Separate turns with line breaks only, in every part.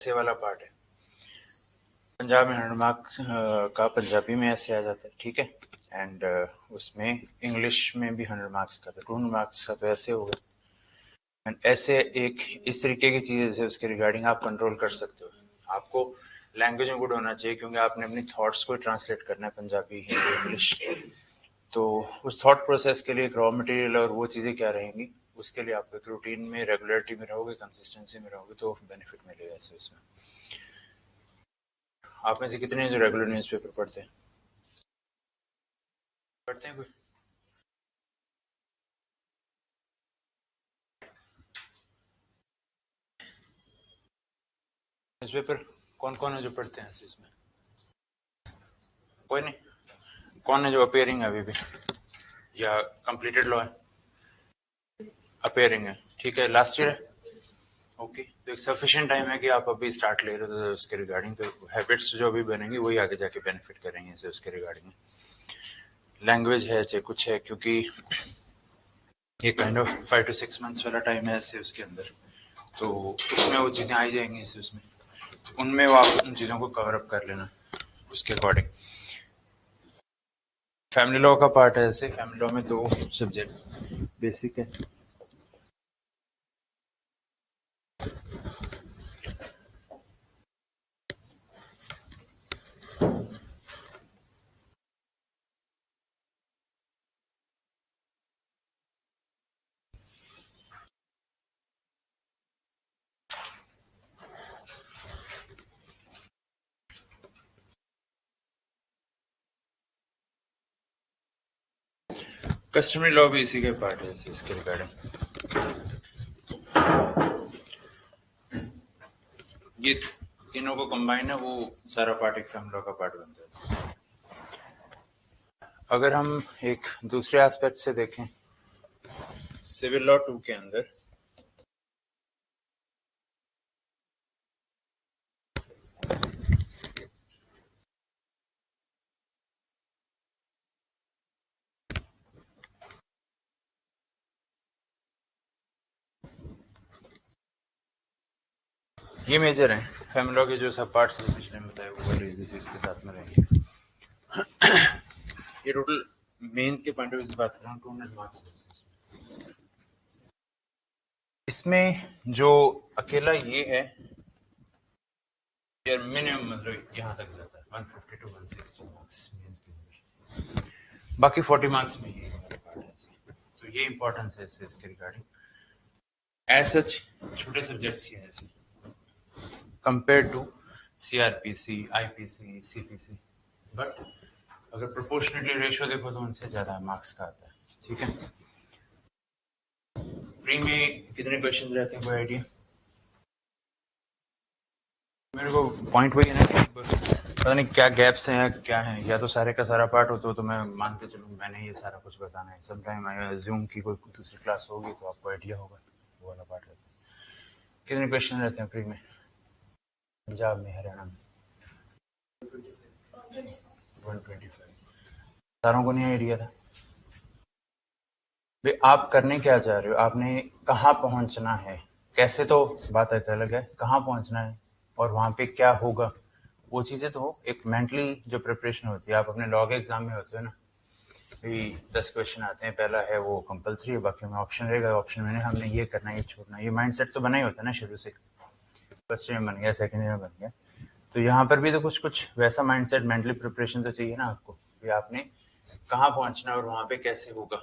ऐसे वाला पार्ट है। पंजाब में 100 मार्क्स का पंजाबी में ऐसे आ जाता है, ठीक है। एंड उसमें इंग्लिश में भी 100 मार्क्स का, तो 200 मार्क्स का तो ऐसे होगा। एंड ऐसे एक इस तरीके की चीज़ है उसके रिगार्डिंग आप कंट्रोल कर सकते हो। आपको लैंग्वेज में गुड होना चाहिए, क्योंकि आपने अपनी थॉट्स को ट्रांसलेट करना है पंजाबी, हिंदी, इंग्लिश। तो उस थॉट प्रोसेस के लिए एक रॉ मटेरियल और वो चीज़ें क्या रहेंगी, उसके लिए आप एक रूटीन में, रेगुलरिटी में रहोगे, कंसिस्टेंसी में रहोगे, तो बेनिफिट मिलेगा ऐसे उसमें। आप में से कितने हैं जो रेगुलर न्यूज़पेपर पढ़ते हैं? पढ़ते हैं कोई? न्यूज़पेपर कौन कौन है जो पढ़ते हैं इसमें? कोई नहीं। कौन है जो अपेयरिंग है अभी भी, या कंप्लीटेड लॉ है? अपेयरिंग है, ठीक है। लास्ट ईयर है, ओके। तो एक सफिशिएंट टाइम है कि आप अभी स्टार्ट ले रहे हो, तो उसके रिगार्डिंग तो हैबिट्स जो अभी बनेंगी वही आगे जाके बेनिफिट करेंगे इसे, उसके रिगार्डिंग। लैंग्वेज है चाहे कुछ है, क्योंकि ये काइंड ऑफ 5 to 6 months वाला टाइम है ऐसे उसके अंदर, तो उसमें वो चीज़ें आई जाएंगी इसे उसमें, उनमें वो आप उन चीज़ों को कवर अप कर लेना उसके अकॉर्डिंग। फैमिली लॉ का पार्ट है ऐसे, फैमिली लॉ में 2 सब्जेक्ट बेसिक है। कस्टमरी लॉ भी इसी के पार्ट है ऐसे इसके रिगार्डिंग। ये तीनों को कंबाइन है, वो सारा पार्ट एक फैमिली लॉ का पार्ट बनता है ऐसे। अगर हम एक दूसरे एस्पेक्ट से देखें, सिविल लॉ 2 के अंदर ये मेजर है फैमिली लॉ के जो सब पार्ट्स हैं पिछले में बताए, वो वाले इसके साथ में रहेंगे। ये टोटल मेंस के पॉइंट ऑफ व्यू से बात कर रहा हूँ, 200 मार्क्स इसमें जो अकेला ये है यार, मिनिमम मतलब यहाँ तक जाता है 150 to 160 मार्क्स मेंस के अंदर, बाकी 40 मार्क्स में ये पार्ट है। तो ये इंपॉर्टेंस है इसके रिगार्डिंग। एज सच छोटे सब्जेक्ट्स ही हैं ऐसे compare to CrPC, IPC, CPC, but अगर प्रोपोर्शनेटली रेशियो देखो तो उनसे ज्यादा मार्क्स का आता है, ठीक है। प्री में कितने क्वेश्चन रहते हैं, कोई आइडिया? मेरे को पॉइंट वही है ना कि पता नहीं क्या गैप्स हैं या क्या है, या तो सारे का सारा पार्ट हो तो मैं मान के चलूँ मैंने ये सारा कुछ बताना है। समटाइम आई अज्यूम की कोई दूसरी क्लास होगी तो आपको आइडिया होगा, वो वाला पार्ट रहता है। कितने क्वेश्चन रहते हैं प्री में, पंजाब में, हरियाणा में? 125। सारों को नहीं आइडिया था भाई आप करने क्या चाह रहे हो, आपने कहाँ पहुंचना है, कैसे तो बात एक अलग है, कहाँ पहुंचना है और वहां पे क्या होगा, वो चीजें तो एक मेंटली जो प्रिपरेशन होती है। आप अपने लॉ के एग्जाम में होते हो ना, भी 10 क्वेश्चन आते हैं, पहला है वो कंपलसरी है, बाकी में ऑप्शन रहेगा, ऑप्शन में हमने ये करना है, ये छोड़ना है, ये माइंडसेट तो बना ही होता है ना शुरू से। फर्स्ट ईयर में बन गया, सेकंड ईयर में बन गया, तो यहाँ पर भी तो कुछ कुछ वैसा माइंडसेट, मेंटली प्रिपरेशन तो चाहिए ना आपको, कि आपने कहाँ पहुंचना है और वहां पे कैसे होगा,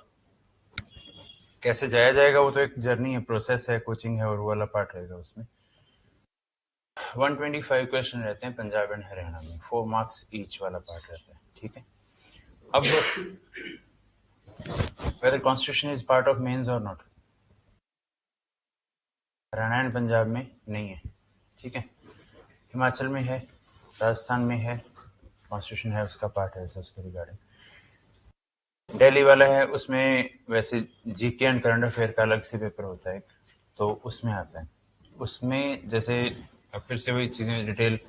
कैसे जाया जाएगा, वो तो एक जर्नी है, प्रोसेस है, कोचिंग है, और वो वाला पार्ट रहेगा उसमें। 125 क्वेश्चन रहते हैं पंजाब एंड हरियाणा में, 4 मार्क्स ईच वाला पार्ट रहता है, ठीक है। अब whether constitution is part of mains और नॉट, हरियाणा एंड पंजाब में नहीं है, ठीक है। हिमाचल में है, राजस्थान में है, कॉन्स्टिट्यूशन है, उसका पार्ट है ऐसा उसके रिगार्डिंग। दिल्ली वाला है, उसमें वैसे जीके एंड करंट अफेयर का अलग से पेपर होता है, तो उसमें आता है। उसमें जैसे अब फिर से वही चीजें डिटेल,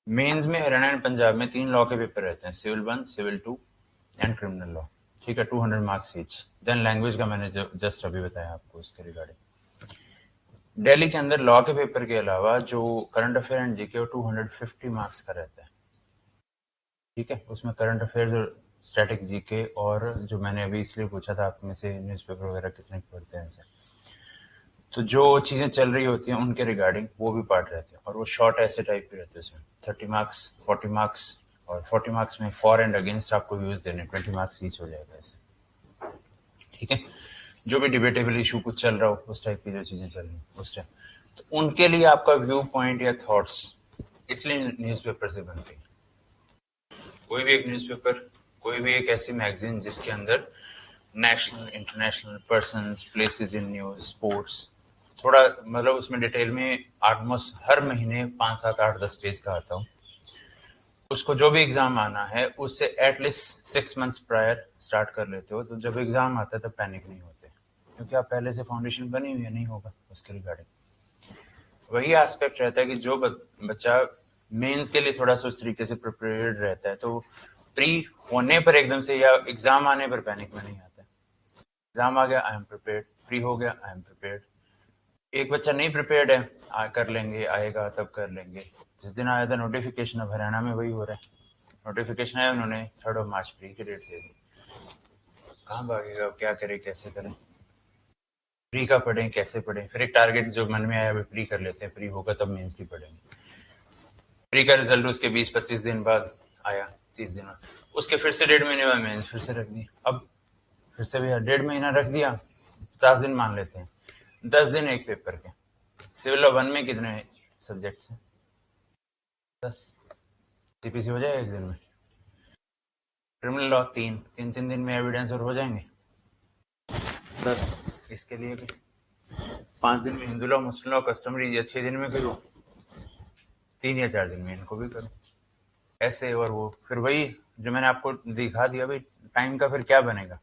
मेंस में हरियाणा एंड पंजाब में 3 लॉ के पेपर रहते हैं, civil 1, civil 2 and criminal law, ठीक है। 200 मार्क्स ईच। देन लैंग्वेज का मैंने जस्ट अभी बताया आपको इसके रिगार्डिंग। दिल्ली के अंदर लॉ के पेपर के अलावा जो current affair and GK 250 marks का रहता है, ठीक है। उसमें करंट अफेयर और स्टैटिक जीके, और जो मैंने अभी इसलिए पूछा था आप में से न्यूज़पेपर वगैरह कितने पढ़ते हैं ऐसे, तो जो चीज़ें चल रही होती हैं उनके रिगार्डिंग वो भी पार्ट रहते हैं, और वो शॉर्ट ऐसे टाइप के रहते हैं। उसमें 30 मार्क्स, 40 मार्क्स, और 40 मार्क्स में फॉर एंड अगेंस्ट आपको व्यूज देने, 20 मार्क्स ईच हो जाएगा ऐसे, ठीक है। जो भी डिबेटेबल इशू कुछ चल रहा हो, उस टाइप की जो चीज़ें चल रही हैं उस टाइप, तो उनके लिए आपका व्यू पॉइंट या थॉट्स इसलिए न्यूज़पेपर से बनती है। कोई भी एक न्यूज़पेपर, कोई भी एक ऐसी मैगजीन जिसके अंदर national, international persons, places in news, sports, थोड़ा मतलब उसमें डिटेल में ऑलमोस्ट हर महीने 5, 7, 8, 10 पेज का आता हूँ। उसको जो भी एग्जाम आना है उससे एटलीस्ट 6 मंथ्स प्रायर स्टार्ट कर लेते हो, तो जब एग्जाम आता है तब पैनिक नहीं होते, क्योंकि आप पहले से फाउंडेशन बनी हुई है, नहीं होगा उसके रिगार्डिंग। वही एस्पेक्ट रहता है कि जो बच्चा मेंस के लिए थोड़ा सा उस तरीके से प्रिपेयर्ड रहता है, तो प्री होने पर एकदम से या एग्जाम आने पर पैनिक में नहीं आता है। एग्जाम आ गया, आई एम प्रिपेयर्ड, फ्री हो गया, आई एम प्रिपेयर्ड। एक बच्चा नहीं प्रिपेयर्ड है, कर लेंगे, आएगा तब कर लेंगे। जिस दिन आया था नोटिफिकेशन, अब हरियाणा में वही हो रहा है, नोटिफिकेशन आया, उन्होंने 3 मार्च प्री की डेट दे दी। कहाँ भागेगा, क्या करे, कैसे करें, प्री का पढ़ें, कैसे पढ़ें, फिर एक टारगेट जो मन में आया वो प्री कर लेते हैं, प्री होगा तब मेंस की पढ़ेंगे। प्री का रिजल्ट उसके 20-25 दिन बाद आया, 30 दिन बाद, उसके फिर से 1.5 महीने बाद मेंस फिर से रख दिया। अब फिर से भैया 1.5 महीना रख दिया, 50 दिन मान लेते हैं, 10 दिन एक पेपर के। सिविल लॉ 1 में कितने सब्जेक्ट्स हैं? 10। सीपीसी हो जाएगा एक दिन में। क्रिमिनल लॉ 3 दिन में एविडेंस और हो जाएंगे 10। इसके लिए भी 5 दिन में हिंदू लॉ, मुस्लिम लॉ, कस्टमरी, या 6 दिन में करूँ, 3 या 4 दिन में इनको भी करूँ, ऐसे। और वो फिर वही जो मैंने आपको दिखा दिया भाई, टाइम का फिर क्या बनेगा।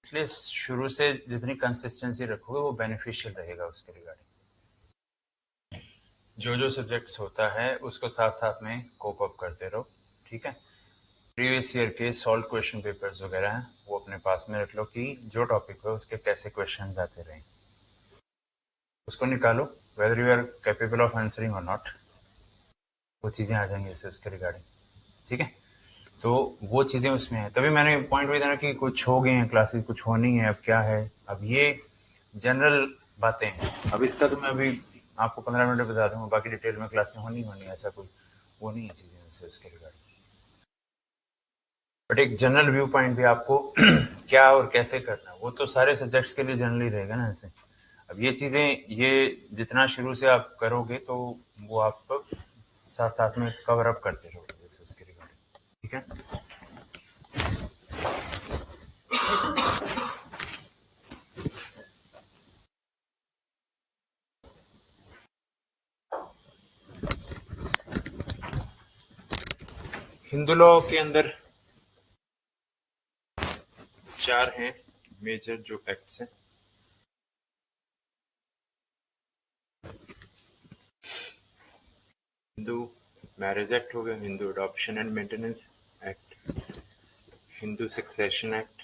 इसलिए शुरू से जितनी कंसिस्टेंसी रखोगे वो बेनिफिशियल रहेगा उसके रिगार्डिंग। जो जो सब्जेक्ट्स होता है उसको साथ साथ में कोप अप करते रहो, ठीक है। प्रीवियस ईयर के सॉल्व क्वेश्चन पेपर्स वगैरह हैं वो अपने पास में रख लो, कि जो टॉपिक हो उसके कैसे क्वेश्चन आते रहें, उसको निकालो, whether you are capable of answering और नॉट, वो चीज़ें आ जाएंगी इससे उसके रिगार्डिंग, ठीक है। तो वो चीज़ें उसमें है, तभी मैंने पॉइंट वही था ना कि कुछ हो गए हैं क्लासेस, कुछ होनी है, अब क्या है, अब ये जनरल बातें हैं। अब इसका तो मैं अभी आपको 15 मिनट में बता दूंगा, बाकी डिटेल में क्लासें होनी ऐसा कोई वो नहीं है चीज़ें वैसे उसके रिगार्डिंग। बट एक जनरल व्यू पॉइंट भी आपको क्या और कैसे करना, वो तो सारे सब्जेक्ट्स के लिए जनरली रहेगा ना ऐसे। अब ये चीज़ें, ये जितना शुरू से आप करोगे तो वो आप साथ साथ में कवर अप करते रहोगे जैसे उसके रिगार्डिंग, ठीक है। हिंदू लॉ के अंदर 4 हैं मेजर जो एक्ट्स हैं। हिंदू मैरिज एक्ट हो गया, Hindu adoption and maintenance act, Hindu succession act,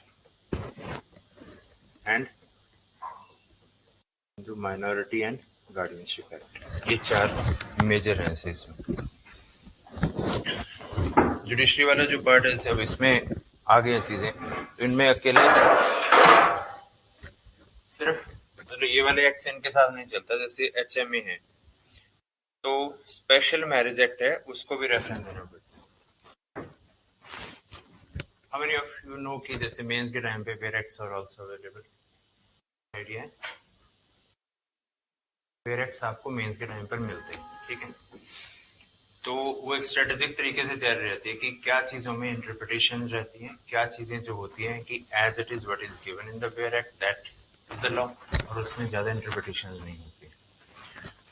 and Hindu minority and guardianship act. ये 4 मेजर हैं ऐसे इसमें। जुडिशरी वाला जो पार्ट है अब इसमें आ गई चीज़ें, तो इनमें अकेले सिर्फ मतलब ये वाले एक्ट इनके साथ नहीं चलता, जैसे एचएमए है तो स्पेशल मैरिज एक्ट है, उसको भी रेफरेंस देना पड़ता है। How many of you know कि जैसे मेंस के टाइम पे bare acts are also available, idea है? पेयर एक्ट्स आपको मेंस के टाइम पर मिलते हैं, ठीक है। तो वो एक स्ट्रेटेजिक तरीके से तैयार रहती है कि क्या चीज़ों में इंटरप्रिटेशन रहती हैं, क्या चीज़ें जो होती हैं कि as it is what is given in the bare act that is the law, और उसमें ज़्यादा इंटरप्रिटेशन नहीं होती।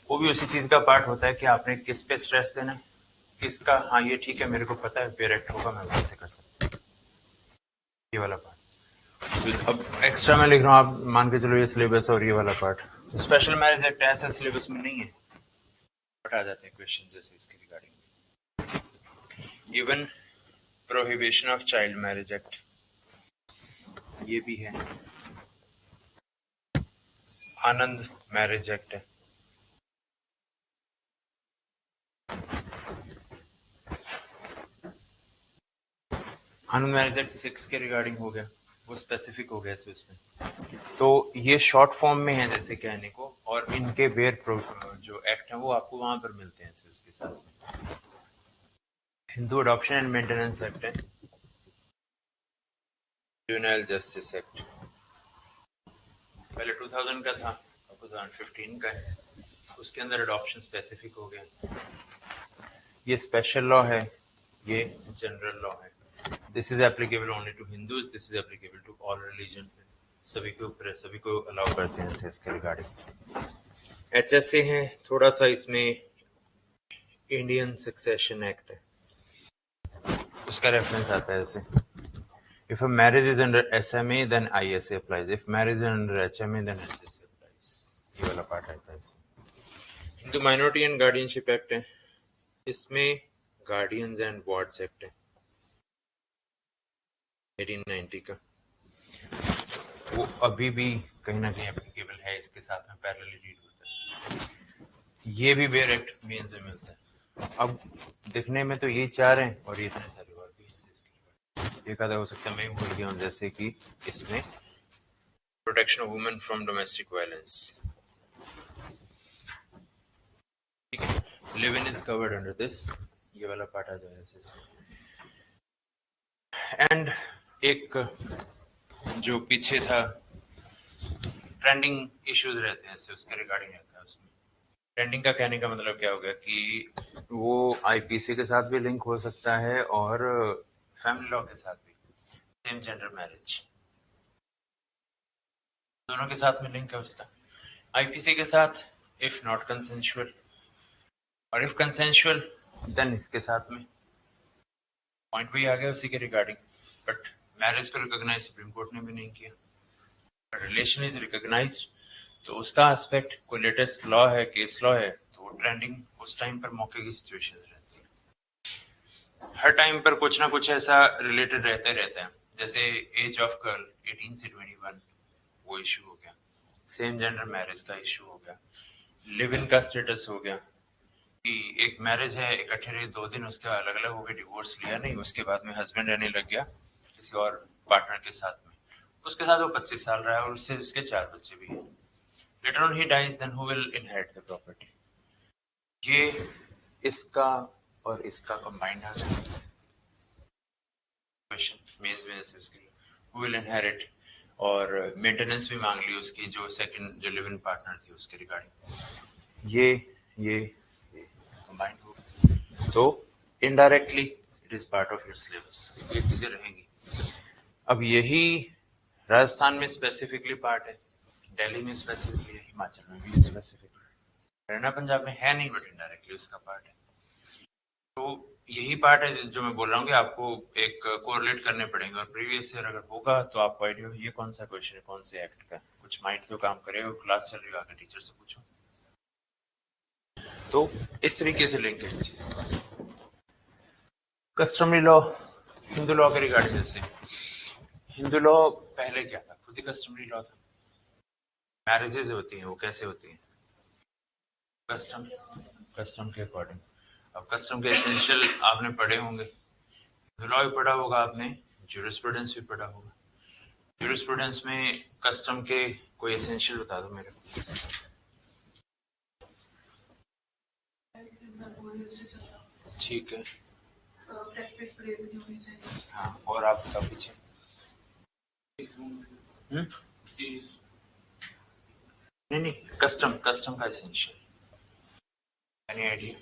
वो भी उसी चीज़ का पार्ट होता है कि आपने किस पे स्ट्रेस देना है, किसका हाँ ये ठीक है मेरे को पता है पेयर एक्ट होगा, मैं वैसे कर सकता हूँ, ये वाला पार्ट। अब एक्स्ट्रा मैं लिख रहा हूँ, आप मान के चलो ये सिलेबस और ये वाला पार्ट, स्पेशल मैरिज एक्ट ऐसा सिलेबस में नहीं है, बट आ जाते हैं क्वेश्चन जैसे इसके regarding. Even prohibition of child marriage act ये भी है। आनंद मैरिज एक्ट है। आनंद मैरिज एक्ट 6 के रिगार्डिंग हो गया, वो स्पेसिफिक हो गया इसमें। तो ये शॉर्ट फॉर्म में है जैसे कहने को, और इनके जो एक्ट है वो आपको वहां पर मिलते हैं उसके साथ में। Hindu adoption and maintenance act है, जुवेनाइल जस्टिस एक्ट पहले 2000 का था, अब 2015 का है। उसके अंदर अडॉप्शन स्पेसिफिक हो गया। ये स्पेशल लॉ है, ये जनरल लॉ है। This is applicable only to Hindus, this is applicable to all religion. सभी को अलाउ करते हैं इसके रिगार्डिंग। HSA है थोड़ा सा, इसमें इंडियन सक्सेशन एक्ट है, उसका रेफरेंस आता है ऐसे। If a marriage is under SMA, then ISA applies. If marriage is under HMA, then HSA applies. ये वाला पार्ट रहता है इसमें। Hindu minority and guardianship act है, इसमें गार्डियंस एंड वार्ड्स एक्ट है 1890 का। वो अभी भी कहीं ना कहीं एप्लीकेबल है, इसके साथ में पैरेलली रीड होता है। ये भी बेयर एक्ट मीन्स में मिलता है। अब दिखने में तो ये चार हैं और ये इतने सारे और भी हैं इसके। एक आधा हो सकता है मैं भूल गया हूँ, जैसे कि इसमें protection of women from domestic violence, ठीक है, live in is covered under this, ये वाला पार्ट आ जाएगा इसमें। एंड एक जो पीछे था ट्रेंडिंग इश्यूज रहते हैं उसके रिगार्डिंग रहता है। उसमें ट्रेंडिंग का कहने का मतलब क्या हो गया कि वो IPC के साथ भी लिंक हो सकता है और फैमिली लॉ के साथ भी, सेम जेंडर मैरिज, दोनों के साथ में लिंक है उसका। IPC के साथ इफ नॉट कंसेंशुअल, और इफ कंसेंशुअल देन इसके साथ में। पॉइंट भी आ गया उसी के रिगार्डिंग। बट मैरिज को रिकॉग्नाइज सुप्रीम कोर्ट ने भी नहीं किया, रिलेशन इज रिकॉग्नाइज्ड, तो उसका एस्पेक्ट कोई लेटेस्ट लॉ है, केस लॉ है, तो ट्रेंडिंग उस टाइम पर मौके की सिचुएशन रहती है। हर टाइम पर कुछ ना कुछ ऐसा रिलेटेड रहता है। जैसे एज ऑफ गर्ल 18 से 21, वो इशू हो गया। सेम जेंडर मैरिज का इशू हो गया। लिव इन का स्टेटस हो गया कि एक मैरिज है, इकट्ठे रहे 2 दिन, उसके बाद अलग अलग हो गए, डिवोर्स लिया नहीं, उसके बाद में हस्बैंड रहने लग गया किसी और पार्टनर के साथ में, उसके साथ वो 25 साल रहा है और उससे उसके 4 बच्चे भी हैं। Later on he dies, then who will inherit the property? ये इसका और इसका कंबाइंड आ गया क्वेश्चन मेन में से उसके लिए who will inherit, और मेंटेनेंस भी मांग ली उसकी जो सेकंड जो लिव इन पार्टनर थी उसके रिगार्डिंग। ये कंबाइंड हो गया, तो indirectly it is part of your syllabus, ये चीजें रहेंगी। अब यही राजस्थान में स्पेसिफिकली पार्ट है, दिल्ली में स्पेसिफिकली है, हिमाचल में भी स्पेसिफिकली, हरियाणा पंजाब में है नहीं, बट इनडायरेक्टली उसका पार्ट है। तो यही पार्ट है जो मैं बोल रहा हूँ कि आपको एक कोरिलेट करने पड़ेंगे, और प्रीवियस ईयर अगर होगा तो आपको आइडिया ये कौन सा क्वेश्चन है, कौन से एक्ट का, कुछ माइंड तो काम करेगा, क्लास चल रही है, आगे टीचर से पूछो। तो इस तरीके से लिंक है। कस्टमरी लॉ हिंदू लॉ के रिगार्डिंग, जैसे हिंदू लॉ पहले क्या था, खुद ही कस्टमरी लॉ था। मैरिजेज होती हैं वो कैसे होती हैं, कस्टम के अकॉर्डिंग। अब कस्टम के एसेंशियल आपने पढ़े होंगे, लॉ भी पढ़ा होगा आपने, ज्यूरिस्प्रूडेंस भी पढ़ा होगा। ज्यूरिस्प्रूडेंस में कस्टम के कोई एसेंशियल बता दो मेरे को। ठीक है, हाँ, और आप बताओ पीछे। नहीं, कस्टम का एसेंशियल, एनी आइडिया?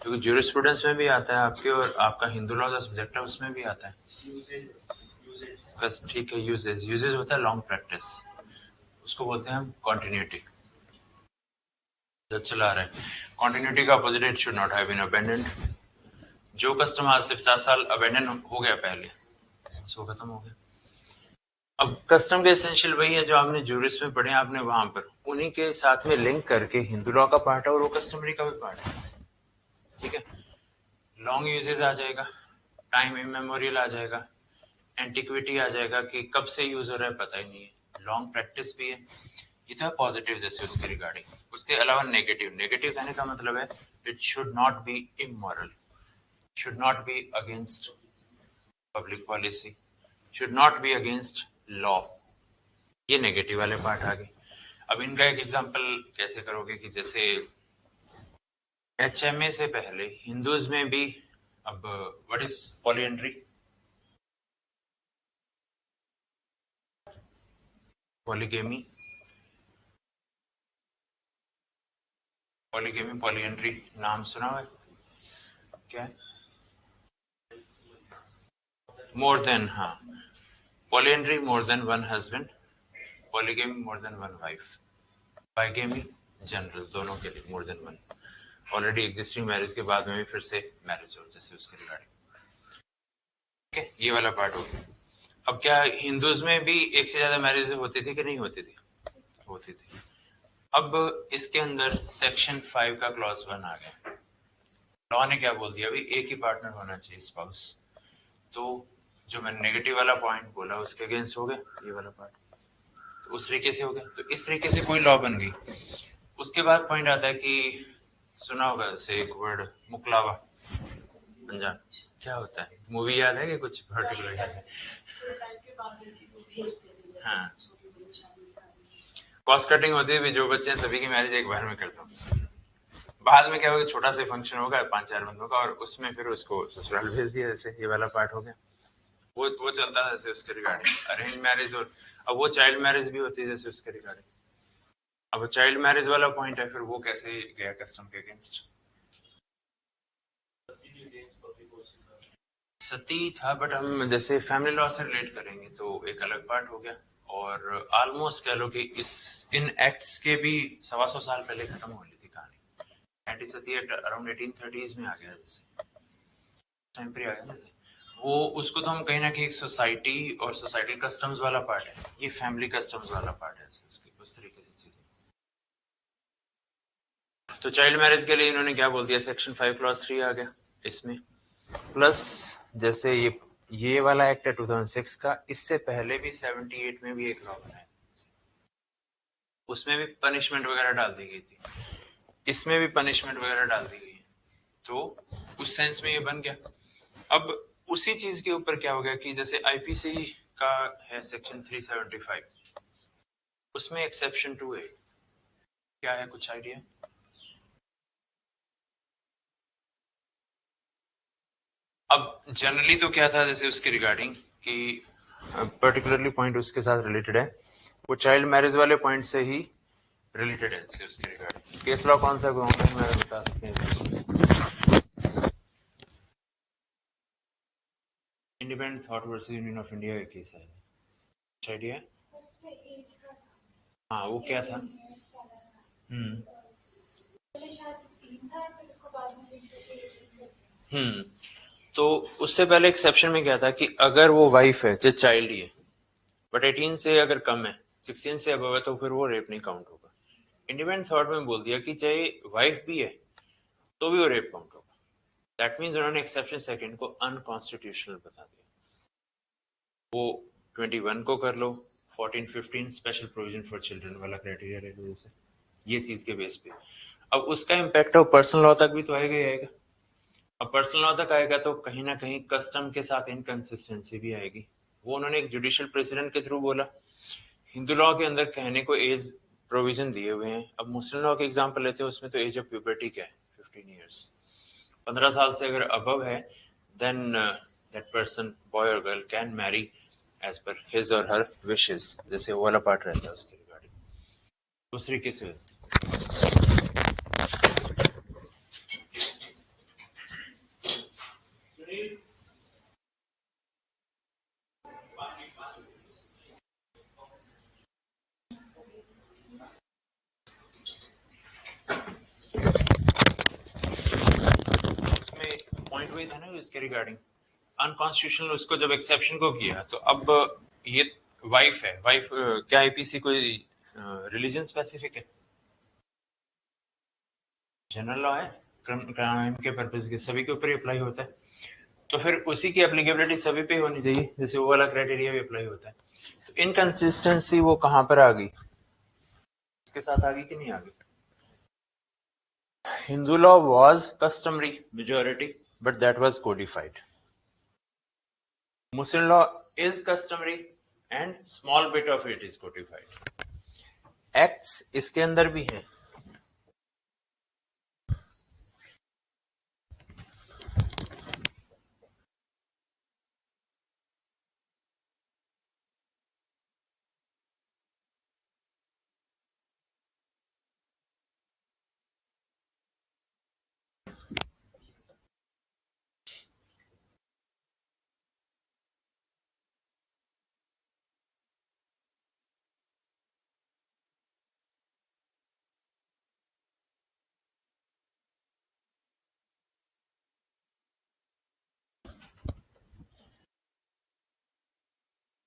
क्योंकि ज्यूरिस्प्रूडेंस में भी आता है आपके, और आपका हिंदू लॉ का सब्जेक्ट है उसमें भी आता है। बस ठीक है, यूजेज होता है लॉन्ग प्रैक्टिस, उसको बोलते हैं हम कॉन्टिन्यूटी, जो चला रहा है। कॉन्टिन्यूटी का opposite, it should not have been abandoned. जो कस्टम आज से 50 साल अबैंडन हो गया पहले, उसको खत्म हो गया। अब कस्टम के एसेंशियल वही है जो आपने ज्यूरिस में पढ़े, आपने वहां पर उन्हीं के साथ में लिंक करके हिंदू लॉ का पार्ट है और वो कस्टमरी का भी पार्ट है, ठीक है। लॉन्ग यूजेज आ जाएगा, टाइम इमेमोरियल आ जाएगा, एंटिक्विटी आ जाएगा कि कब से यूज हो रहा है पता ही नहीं है, लॉन्ग प्रैक्टिस भी है, ये तो है पॉजिटिव जैसे उसके रिगार्डिंग। उसके अलावा नेगेटिव, नेगेटिव कहने का मतलब है it should not be immoral, should not be against public policy, should not be against law. ये नेगेटिव वाले पार्ट आ गए। अब इनका एक एग्जांपल कैसे करोगे कि जैसे HMA से पहले हिंदूज में भी, अब what is polyandry? Polygamy, polygamy, polyandry नाम सुना है क्या? मोर देन, हाँ, polyandry more than one husband, polygamy more than one wife, bigamy general दोनों के लिए more than one, already existing marriage के बाद में भी फिर से मैरिज हो जैसे उसके रिगार्डिंग। ठीक है, ये वाला पार्ट हो गया। अब क्या हिंदूज में भी एक से ज्यादा मैरिज होती थी कि नहीं होती थी? होती थी। अब इसके अंदर सेक्शन 5 का क्लॉज 1 आ गया। लॉ ने क्या बोल दिया, अभी एक ही पार्टनर होना चाहिए स्पाउस। तो जो मैंने नेगेटिव वाला पॉइंट बोला उसके अगेंस्ट हो गया ये वाला पार्ट, तो उस तरीके से हो गया। तो इस तरीके से कोई लॉ बन गई। उसके बाद पॉइंट आता है कि सुना होगा जैसे एक वर्ड मुकलावा, अनजान क्या होता है? मूवी याद है कि कुछ पर्टिकुलर याद है? हाँ, कॉस्ट कटिंग होती है भी, जो बच्चे हैं सभी की मैरिज एक बार में करता हूँ। बाद में क्या होगा, छोटा सा फंक्शन होगा 5-4 बंदों का और उसमें फिर उसको ससुराल भेज दिया, जैसे ये वाला पार्ट हो गया। वो चलता है जैसे उसके रिगार्डिंग अरेंज मैरिज। और अब वो चाइल्ड मैरिज भी होती है जैसे उसके रिगार्डिंग। अब चाइल्ड मैरिज वाला पॉइंट है, फिर वो कैसे गया कस्टम के अगेंस्ट? सती था, बट हम जैसे फैमिली लॉ से रिलेट करेंगे तो एक अलग पार्ट हो गया। और ऑलमोस्ट कह लो कि इन एक्ट्स के भी 125 साल पहले खत्म हो गई थी कहानी। एंटी सती एक्ट अराउंड 1830s में आ गया, जैसे टाइम पर आ गया जैसे वो। उसको तो हम कहीं ना कहीं एक सोसाइटी और सोसाइटल कस्टम्स वाला पार्ट है, ये फैमिली कस्टम्स वाला पार्ट है उसकी उस तरीके से चीजें। तो चाइल्ड मैरिज के लिए इन्होंने क्या बोल दिया, सेक्शन 5 क्लॉज 3 आ गया इसमें। प्लस जैसे ये वाला एक्ट है 2006 का, इससे पहले भी 78 में भी एक लॉ बनाया, उसमें भी पनिशमेंट वगैरह डाल दी गई थी, इसमें भी पनिशमेंट वगैरह डाल दी गई है। तो उस सेंस में ये बन गया। अब उसी चीज के ऊपर क्या हो गया कि जैसे आईपीसी का है सेक्शन 375, उसमें एक्सेप्शन 2 है। क्या है, कुछ आइडिया? अब जनरली तो क्या था जैसे उसके रिगार्डिंग कि पर्टिकुलरली पॉइंट उसके साथ रिलेटेड है, वो चाइल्ड मैरिज वाले पॉइंट से ही रिलेटेड है से उसके रिगार्डिंग। केस लॉ कौन सा ऑनलाइन में बता सकते हैं? Independent thought versus union of India का केस है, कुछ आइडिया? हाँ, वो क्या था? हम्म तो उससे पहले एक्सेप्शन में क्या था कि अगर वो वाइफ है चाहे चाइल्ड ही है, बट 18 से अगर कम है, 16 से अबव है, तो फिर वो रेप नहीं काउंट होगा। इंडिपेंडेंट थॉट में बोल दिया कि चाहे वाइफ भी है तो भी वो रेप काउंट होगा। दैट मीन्स उन्होंने एक्सेप्शन सेकंड को अनकॉन्स्टिट्यूशनल बता दिया। वो 21 को कर लो, 14-15 स्पेशल प्रोविजन फॉर चिल्ड्रन वाला क्राइटेरिया रह लो जैसे, ये चीज के बेस पे। अब उसका इम्पैक्ट हो पर्सनल लॉ तक भी तो आएगा ही आएगा। अब पर्सनल लॉ तक आएगा तो कहीं ना कहीं कस्टम के साथ इनकंसिस्टेंसी भी आएगी। वो उन्होंने एक जुडिशियल प्रेसिडेंट के थ्रू बोला। हिंदू लॉ के अंदर कहने को एज प्रोविजन दिए हुए हैं। अब मुस्लिम लॉ के एग्जांपल लेते हैं, उसमें तो एज ऑफ प्यूबर्टी क्या है, 15 ईयर्स। 15 साल से अगर अबव है देन दैट पर्सन, बॉय और girl, can marry as per his और हर विशेस, जैसे वो वाला पार्ट रहता है उसके रिगार्डिंग। उस तरीके से पॉइंट वही था ना इसके रिगार्डिंग अनकॉन्स्टिट्यूशनल। उसको जब एक्सेप्शन को किया तो अब ये वाइफ है, वाइफ क्या आईपीसी कोई रिलीजन स्पेसिफिक है? जनरल लॉ है, क्राइम के पर्पज के सभी के ऊपर अप्लाई होता है। तो फिर उसी की एप्लीकेबिलिटी सभी पे होनी चाहिए, जैसे वो वाला क्राइटेरिया भी अप्लाई होता है। तो इनकंसिस्टेंसी वो कहां पर आ गई? इसके साथ आगे कि नहीं आगे? Hindu law was customary majority, but that was codified. Muslim law is customary and small bit of it is codified. Acts इसके अंदर भी है.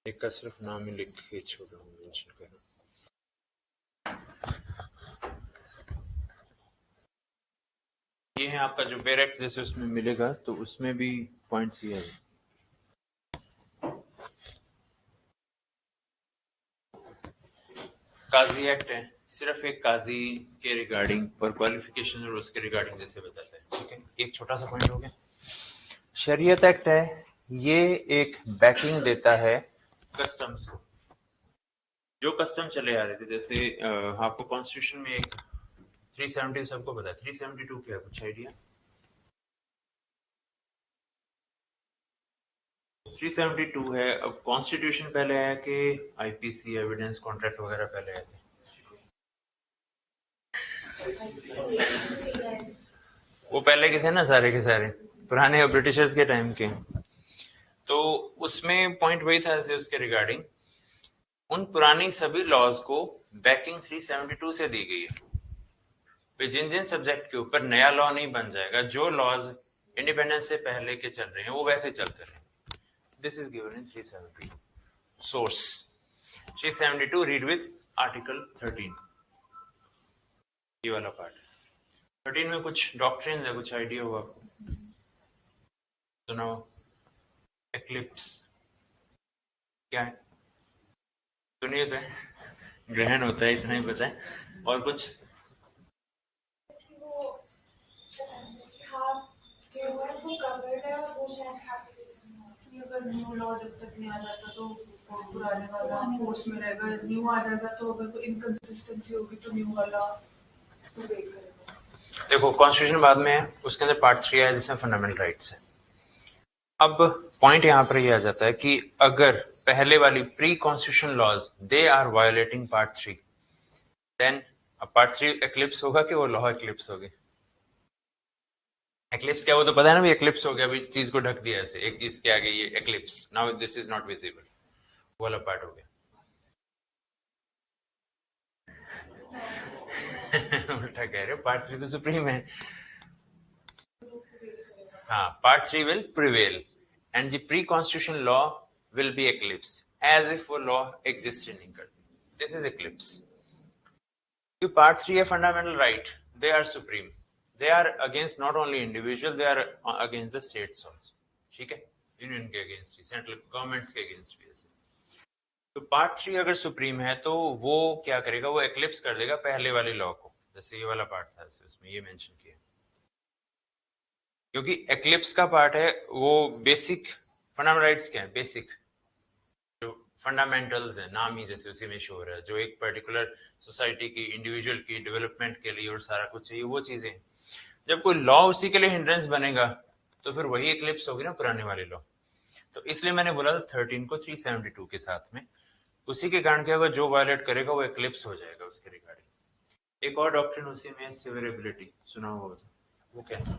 एक का सिर्फ नाम ही लिख के छोड़ रहा हूँ, मेंशन करना. ये है आपका जो बेयर एक्ट जैसे उसमें मिलेगा, तो उसमें भी पॉइंट्स ये है. काजी एक्ट है, सिर्फ एक काजी के रिगार्डिंग और क्वालिफिकेशन और उसके रिगार्डिंग जैसे बताता है. ठीक है, एक छोटा सा पॉइंट हो गया. शरीयत एक्ट है, ये एक बैकिंग देता है कस्टम्स को. जो कस्टम चले आ रहे थे, जैसे आपको कॉन्स्टिट्यूशन में एक 370 सबको पता है, 372 क्या कुछ आइडिया? 372 है. अब कॉन्स्टिट्यूशन पहले आया कि आईपीसी, एविडेंस कॉन्ट्रैक्ट वगैरह पहले आए थे? वो पहले के थे ना, सारे के सारे पुराने ब्रिटिशर्स के टाइम के. तो उसमें पॉइंट वही था जैसे उसके रिगार्डिंग उन पुरानी सभी लॉज को बैकिंग 372 से दी गई है. जिन जिन सब्जेक्ट के ऊपर नया लॉ नहीं बन जाएगा, जो लॉज इंडिपेंडेंस से पहले के चल रहे हैं वो वैसे चलते रहे. This is given in 372. Source 372, read with article 13. ये वाला पार्ट 13 में कुछ डॉक्ट्रिन है, कुछ आइडिया हुआ आपको? सुनाओ. एक्लिप्स क्या है? सुनिए तो, ग्रहण होता है, इतना ही पता है. और कुछ?
न्यू लॉ जब तक नहीं आ जाता तो पुराने वाला फोर्स में रहेगा. न्यू आ जाएगा तो अगर कोई इनकंसिस्टेंसी होगी तो न्यू वाला तो वेट करेगा.
देखो, कॉन्स्टिट्यूशन बाद में है, उसके अंदर पार्ट 3 है जिसमें फंडामेंटल राइट्स है. अब पॉइंट यहां पर ये आ जाता है कि अगर पहले वाली pre constitution laws they are violating part 3, then part 3 eclipse होगा कि वो लॉ एक्लिप्स होगी? एक्लिप्स क्या, वो तो पता है ना भी, एक्लिप्स हो गया, अभी चीज को ढक दिया ऐसे, एक इसके आगे ये eclipse, now this is not visible, वो वाला पार्ट हो गया. उल्टा कह रहे हो, पार्ट 3 तो सुप्रीम है. हाँ, part 3 will prevail and the pre-constitution law will be eclipse as if वो law exist ही नहीं करती. This is eclipse. क्योंकि पार्ट 3 है fundamental right, they are supreme, they are against not only individual, they are against the states also. ठीक है, union के against भी, central governments के अगेंस्ट भी ऐसे. तो पार्ट 3 अगर सुप्रीम है तो वो क्या करेगा, वो एक्लिप्स कर देगा पहले वाले लॉ को. जैसे ये वाला पार्ट था, उसमें ये मेंशन किया, क्योंकि एक्लिप्स का पार्ट है वो बेसिक फंडामेंटल राइट्स क्या है, बेसिक जो फंडामेंटल्स है, नाम ही जैसे उसी में शो हो रहा है, जो एक पर्टिकुलर सोसाइटी की, इंडिविजुअल की डेवलपमेंट के लिए और सारा कुछ चाहिए, वो चीजें. जब कोई लॉ उसी के लिए हिंड्रेंस बनेगा तो फिर वही एक्लिप्स होगी ना पुराने वाले लॉ. तो इसलिए मैंने बोला था 13 को 372 के साथ में, उसी के कारण क्या होगा, जो वायलेट करेगा वो एक्लिप्स हो जाएगा उसके रिगार्डिंग. एक और डॉक्ट्रिन उसी में, सिविरेबिलिटी, सुना होगा वो क्या है?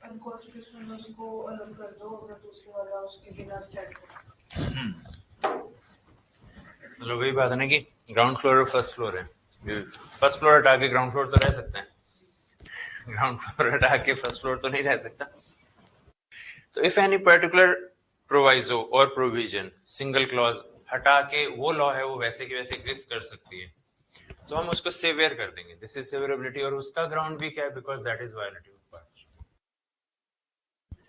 अनकॉन्स्टिट्यूशनल उसको अलग कर दो, अगर दूसरे वाला उसके बिना स्टैंड
मतलब वही बात है ना कि ग्राउंड फ्लोर और फर्स्ट फ्लोर है. फर्स्ट फ्लोर हटा के ग्राउंड फ्लोर तो रह सकता है, ग्राउंड फ्लोर हटा के फर्स्ट फ्लोर तो नहीं रह सकता. तो इफ एनी पर्टिकुलर प्रोवाइजो और प्रोविजन, सिंगल क्लॉज हटा के वो लॉ है वो वैसे की वैसे एग्जिस्ट कर सकती है, तो हम उसको सेवियर कर देंगे. This is severability. और उसका ग्राउंड भी क्या है, because that is violative part.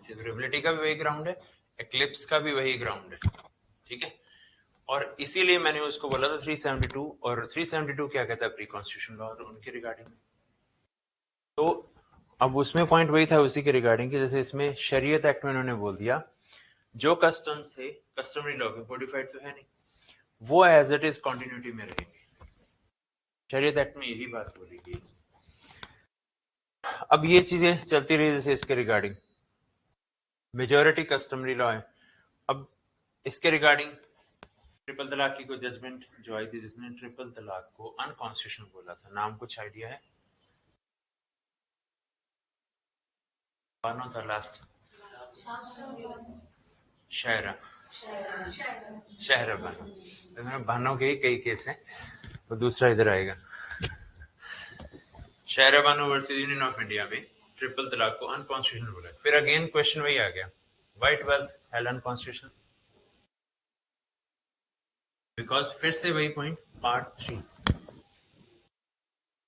Severability का भी वही ग्राउंड है, एक्लिप्स का भी वही ग्राउंड है. ठीक है, और इसीलिए मैंने उसको बोला था 372, और 372 क्या कहता है, प्री कॉन्स्टिट्यूशन लॉ और उनके रिगार्डिंग। तो अब उसमें पॉइंट वही था उसी के रिगार्डिंग कि जैसे इसमें शरीयत एक्ट में उन्होंने बोल दिया जो कस्टम से कस्टमरी लॉ के कोडिफाइड तो है नहीं, वो एज इट इज कॉन्टिन्यूटी में रहेंगे। शरीयत एक्ट में यही बात बोली गई इसमें। अब ये चीजें चलती रही जैसे इसके रिगार्डिंग मेजॉरिटी कस्टमरी लॉ है। अब इसके रिगार्डिंग ट्रिपल तलाक की कोई जजमेंट जो आई थी जिसने ट्रिपल तलाक को अनकॉन्स्टिट्यूशनल बोला था, नाम कुछ आइडिया है? था लास्ट शायरा शहर बानो, बानो के ही कई केस हैं, तो दूसरा इधर आएगा। शहर Bano versus union of India में ट्रिपल तलाक को अनकॉन्स्टिट्यूशनल बोला। फिर अगेन क्वेश्चन वही आ गया, why it was held unconstitutional? Because फिर से वही पॉइंट, पार्ट 3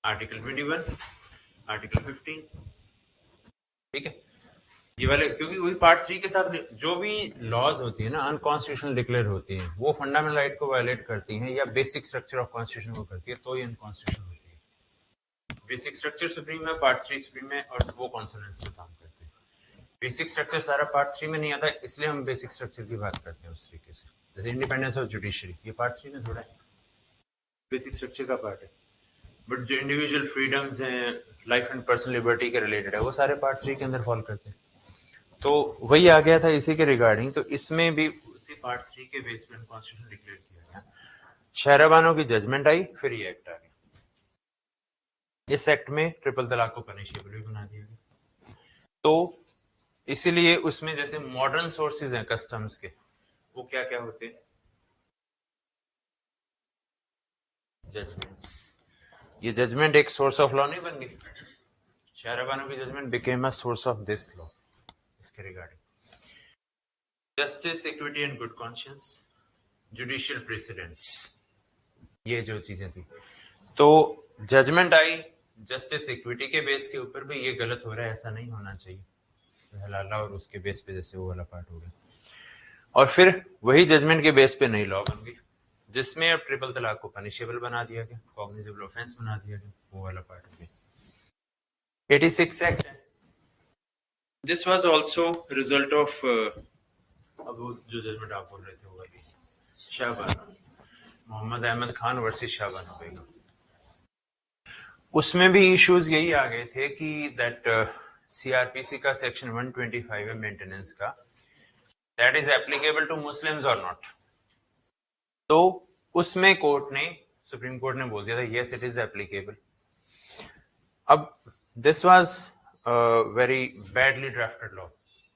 आर्टिकल 21 आर्टिकल 15, ठीक है ये वाले, क्योंकि वही पार्ट 3 के साथ जो भी लॉज होती है ना अनकॉन्स्टिट्यूशनल डिक्लेयर होती हैं, वो फंडामेंटल राइट को वायलेट करती हैं या बेसिक स्ट्रक्चर ऑफ कॉन्स्टिट्यूशन को करती है, तो ये अनकॉन्स्टिट्यूशनल होती है। बेसिक स्ट्रक्चर सुप्रीम है, पार्ट 3 सुप्रीम है, और वो कॉन्सोनेंस में काम करते हैं। बेसिक स्ट्रक्चर सारा पार्ट 3 में नहीं आता, इसलिए हम बेसिक स्ट्रक्चर की बात करते हैं उस तरीके से। जैसे इंडिपेंडेंस ऑफ जुडिशरी, ये पार्ट 3 में थोड़ा है, बेसिक स्ट्रक्चर का पार्ट है। बट जो इंडिविजुअल फ्रीडम्स हैं, लाइफ एंड पर्सनल लिबर्टी के रिलेटेड है, वो सारे पार्ट 3 के अंदर फॉल करते हैं। तो वही आ गया था इसी के रिगार्डिंग। तो इसमें भी उसी पार्ट 3 के बेस पे कॉन्स्टिट्यूशन डिक्लेयर किया गया। शहरबानो की जजमेंट आई, फिर ये एक्ट आ गया। इस एक्ट में ट्रिपल तलाक को पनिशेबल भी बना दिया गया। तो इसीलिए उसमें जैसे मॉडर्न सोर्सेज हैं कस्टम्स के, वो क्या क्या होते हैं? जजमेंट्स। ये जजमेंट एक सोर्स ऑफ लॉ नहीं बन गई? शहरबानो की judgement became a source of this law. इसके regarding justice, equity and good conscience, judicial precedents, ये जो चीजें थी। तो जजमेंट आई जस्टिस इक्विटी के बेस के ऊपर भी, ये गलत हो रहा है, ऐसा नहीं होना चाहिए, हलाला और उसके बेस पे जैसे वो वाला पार्ट हो गया। और फिर वही जजमेंट के बेस पे नई लॉ बन गई जिसमें अब ट्रिपल तलाक को पनिशेबल बना दिया गया, कॉग्निजेबल ऑफेंस बना दिया गया, वो वाला पार्ट हो गया। 86 एक्ट है। This was also result of अब वो जो जजमेंट आप बोल रहे थे वो वाली शाहबानो, मोहम्मद अहमद खान वर्सेस शाहबानो बेगम। उसमें भी इश्यूज यही आ गए थे कि दैट सीआरपीसी का सेक्शन 125 है मेंटेनेंस का, that is applicable to Muslims और नॉट। तो उसमें कोर्ट ने, सुप्रीम कोर्ट ने बोल दिया था यस इट इज एप्लीकेबल। अब this was very badly drafted law.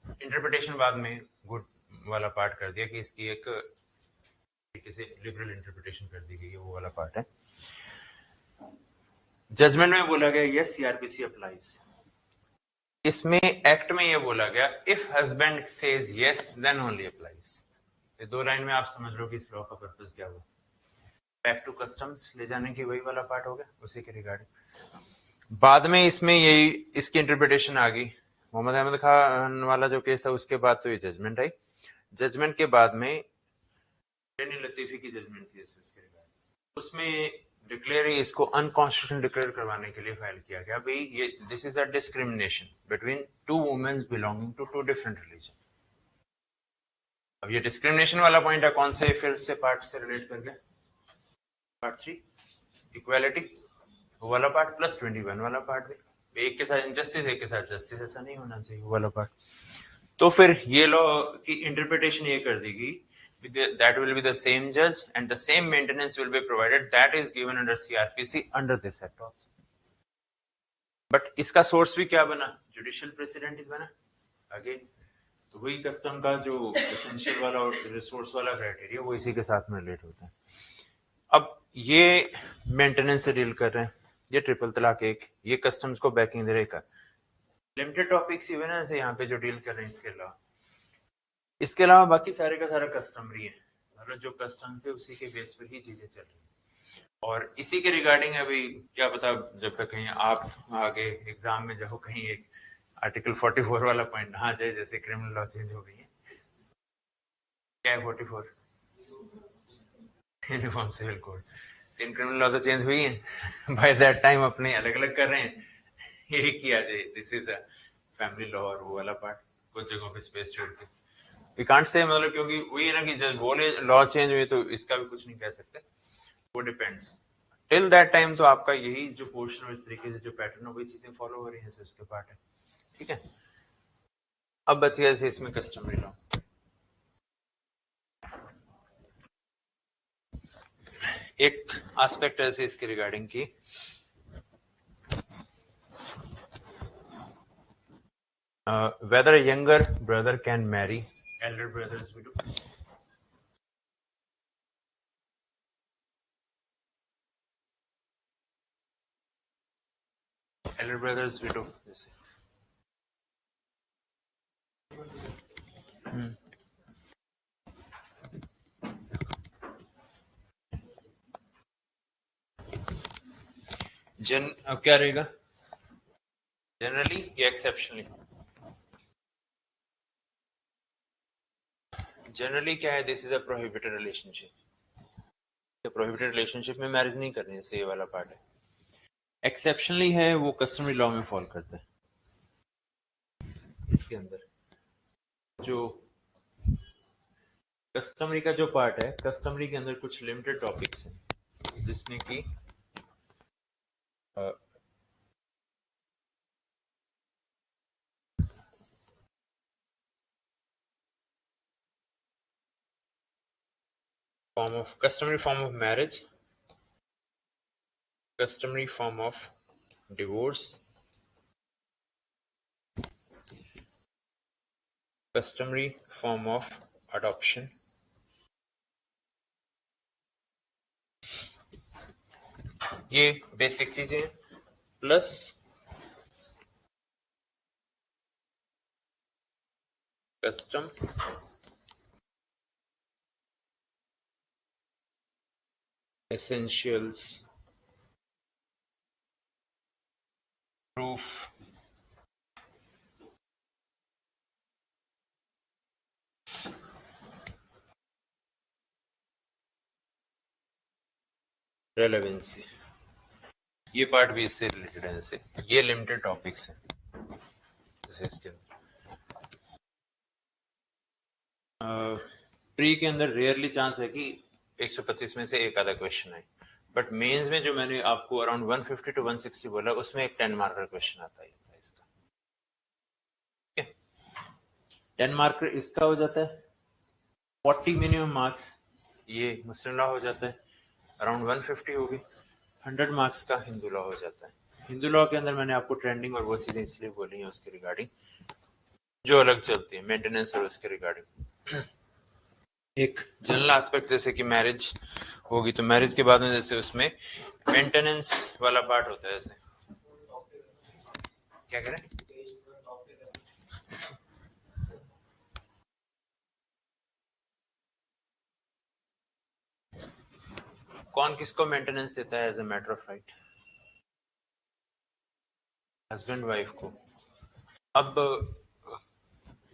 Interpretation बाद में गुड वाला पार्ट कर दिया कि इसकी एक तरीके से लिबरल इंटरप्रिटेशन कर दी गई है, वो वाला पार्ट है। जजमेंट में बोला गया यस सीआरपीसी अप्लाइज। इसमें एक्ट में ये बोला गया if husband says yes then only applies. ये दो लाइन में आप समझ लो कि इस लॉ का पर्पस क्या हुआ। बैक टू कस्टम्स ले जाने की वही वाला पार्ट हो गया, उसी के रिगार्डिंग। बाद में इसमें यही इसकी इंटरप्रिटेशन आ गई। मोहम्मद अहमद खान वाला जो केस था उसके बाद तो ये जजमेंट आई। जजमेंट के बाद में लतीफी की जजमेंट थी इसके रिगार्डिंग, उसमें डिक्लेयर इसको अनकॉन्स्टिट्यूशनल डिक्लेयर करवाने के लिए फाइल किया गया। भाई ये this is a discrimination between two women belonging to two different religion. अब ये डिस्क्रिमिनेशन वाला पॉइंट है, कौन से फिर से पार्ट से रिलेट कर गया? पार्ट 3 इक्वालिटी वो वाला पार्ट प्लस 21 वाला पार्ट भी। एक के साथ इनजस्टिस, एक के साथ जस्टिस, ऐसा नहीं होना चाहिए वो वाला पार्ट। तो फिर ये लॉ की इंटरप्रिटेशन ये कर दी गई that will be the same judge and the same maintenance will be provided that is given under CRPC under this act also. But इसका सोर्स भी क्या बना? जुडिशियल प्रेसिडेंट ही बना अगेन। तो वही कस्टम का जो एसेंशियल वाला और रिसोर्स वाला क्राइटेरिया वो इसी के साथ में रिलेट होता है। अब ये मेंटेनेंस से डील कर रहे हैं, ये ट्रिपल तलाक एक, ये कस्टम्स को बैकिंग दे रहेगा। लिमिटेड टॉपिक्स इवन है यहाँ पे जो डील कर रहे हैं इसके अलावा। इसके अलावा बाकी सारे का सारा कस्टमरी है, मतलब जो कस्टम थे उसी के बेस पर ही चीजें चल रही। और इसी के रिगार्डिंग अभी क्या पता जब तक कहीं आप आगे एग्जाम में जाओ कहीं एक आर्टिकल 44 वाला पॉइंट ना आ जाए, जैसे क्रिमिनल लॉ चेंज हो गई है। क्या है 44? Uniform civil code, 3 criminal law तो चेंज हुई है बाय दैट टाइम अपने अलग अलग कर रहे हैं, यही किया जाए, this is a family law और वो वाला पार्ट कुछ जगहों पे स्पेस छोड़ के वी कांट से, मतलब क्योंकि वही है ना कि जब बोले लॉ चेंज हुए तो इसका भी कुछ नहीं कह सकते, वो डिपेंड्स। टिल दैट टाइम तो आपका यही जो पोर्शन और इस तरीके से जो पैटर्न है वही चीजें फॉलो हो रही हैं, उसके पार्ट है, ठीक है। अब बच गया जैसे इसमें कस्टमरी लॉ। एक एस्पेक्ट ऐसे इसके रिगार्डिंग की whether a younger brother can marry elder brother's widow. Elder brother's widow जैसे अब क्या रहेगा, जनरली या एक्सेप्शनली? जनरली क्या है, this is a prohibited relationship, prohibited relationship में मैरिज नहीं करनी, जैसे ये वाला पार्ट है। एक्सेप्शनली है वो कस्टमरी लॉ में फॉल करता है। इसके अंदर जो कस्टमरी का जो पार्ट है, कस्टमरी के अंदर कुछ लिमिटेड टॉपिक्स हैं जिसमें कि form of customary form of marriage, customary form of divorce, customary form of adoption, ये बेसिक चीजें plus custom essentials, proof, relevancy, ये पार्ट भी इससे रिलेटेड है। जैसे ये लिमिटेड टॉपिक्स हैं, जैसे इसके अंदर प्री के अंदर रेयरली चांस है कि 125 में से एक आधा क्वेश्चन है, बट मेंस में जो मैंने आपको अराउंड 150 टू 160 बोला, उसमें एक 10 मार्कर क्वेश्चन आता है इसका, ठीक है। 10 मार्कर इसका हो जाता है, 40 मिनिमम मार्क्स ये मुस्लिम लॉ हो जाता है, अराउंड 150 होगी, 100 मार्क्स का हिंदू लॉ हो जाता है। हिंदू लॉ के अंदर मैंने आपको ट्रेंडिंग और वो चीजें इसलिए बोली हैं उसके रिगार्डिंग जो अलग चलती है, मेंटेनेंस और उसके रिगार्डिंग। एक जनरल एस्पेक्ट जैसे कि मैरिज होगी तो मैरिज के बाद में जैसे उसमें मेंटेनेंस वाला पार्ट होता है, जैसे क्या करें, कौन किसको मेंटेनेंस देता है as a matter of right, husband wife को। अब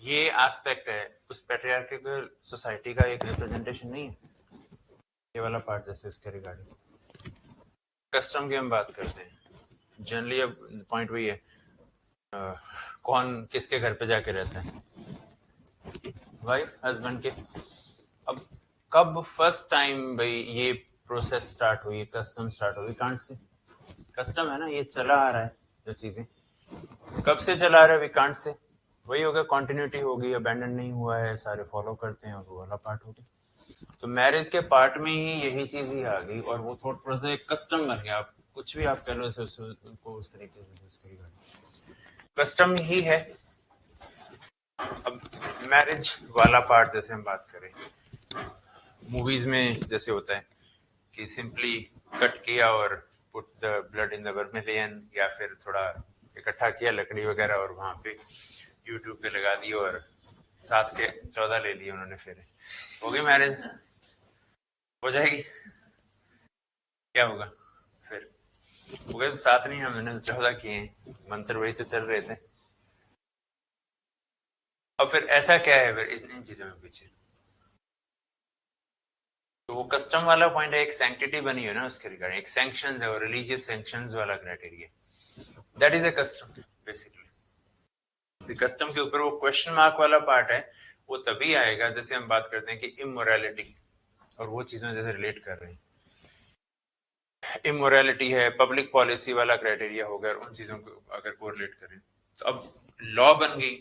ये एस्पेक्ट है उस पैट्रियार्किकल सोसाइटी का एक रिप्रेजेंटेशन नहीं है, ये वाला पार्ट जैसे उसके रिगार्डिंग। कस्टम की हम बात करते हैं, जनरली अब पॉइंट वही है, कौन किसके घर पे जाके रहता है, वाइफ हस्बैंड के। अब कब फर्स्ट टाइम भाई ये प्रोसेस स्टार्ट हुई, कस्टम स्टार्ट हुई, कांट से कस्टम है ना, ये चला आ रहा है जो चीजें, कब से चला आ रहा है, वी कांट से, वही हो गया, कंटिन्यूटी होगी, अबैंडन नहीं हुआ है, सारे फॉलो करते हैं और वो वाला पार्ट हो गया। तो मैरिज के पार्ट में ही यही चीज ही आ गई और वो थॉट प्रोसेस एक कस्टम बन गया, आप कुछ भी आप कह लो उनको उस तरीके से उसके कस्टम ही है। अब मैरिज वाला पार्ट जैसे हम बात करें, मूवीज में जैसे होता है कि सिंपली कट किया और put the blood in the vermilion, या फिर थोड़ा इकट्ठा किया लकड़ी वगैरह और वहां पे यूट्यूब पे लगा दी और 7 के 14 ले लिए उन्होंने, फिर हो गई मैरिज, हो जाएगी, क्या होगा फिर, हो गए 7 नहीं, हमने 14 किए हैं, मंत्र वही तो चल रहे थे। अब फिर ऐसा क्या है फिर इन चीजों में पीछे, तो वो वो कस्टम वाला पॉइंट है, एक सैंक्टिटी बनी है ना उसके रिगार्डिंग, एक सैंक्शंस है, और रिलीजियस सैंक्शंस वाला criteria, that is a custom basically. Custom के ऊपर वो क्वेश्चन मार्क वाला पार्ट है, वो तभी आएगा जैसे हम बात करते हैं कि इमोरलिटी और वो चीजों जैसे रिलेट कर रहे हैं। इमोरलिटी है, पब्लिक पॉलिसी वाला क्राइटेरिया हो गया, उन चीजों को अगर कोरिलेट करें तो अब लॉ बन गई।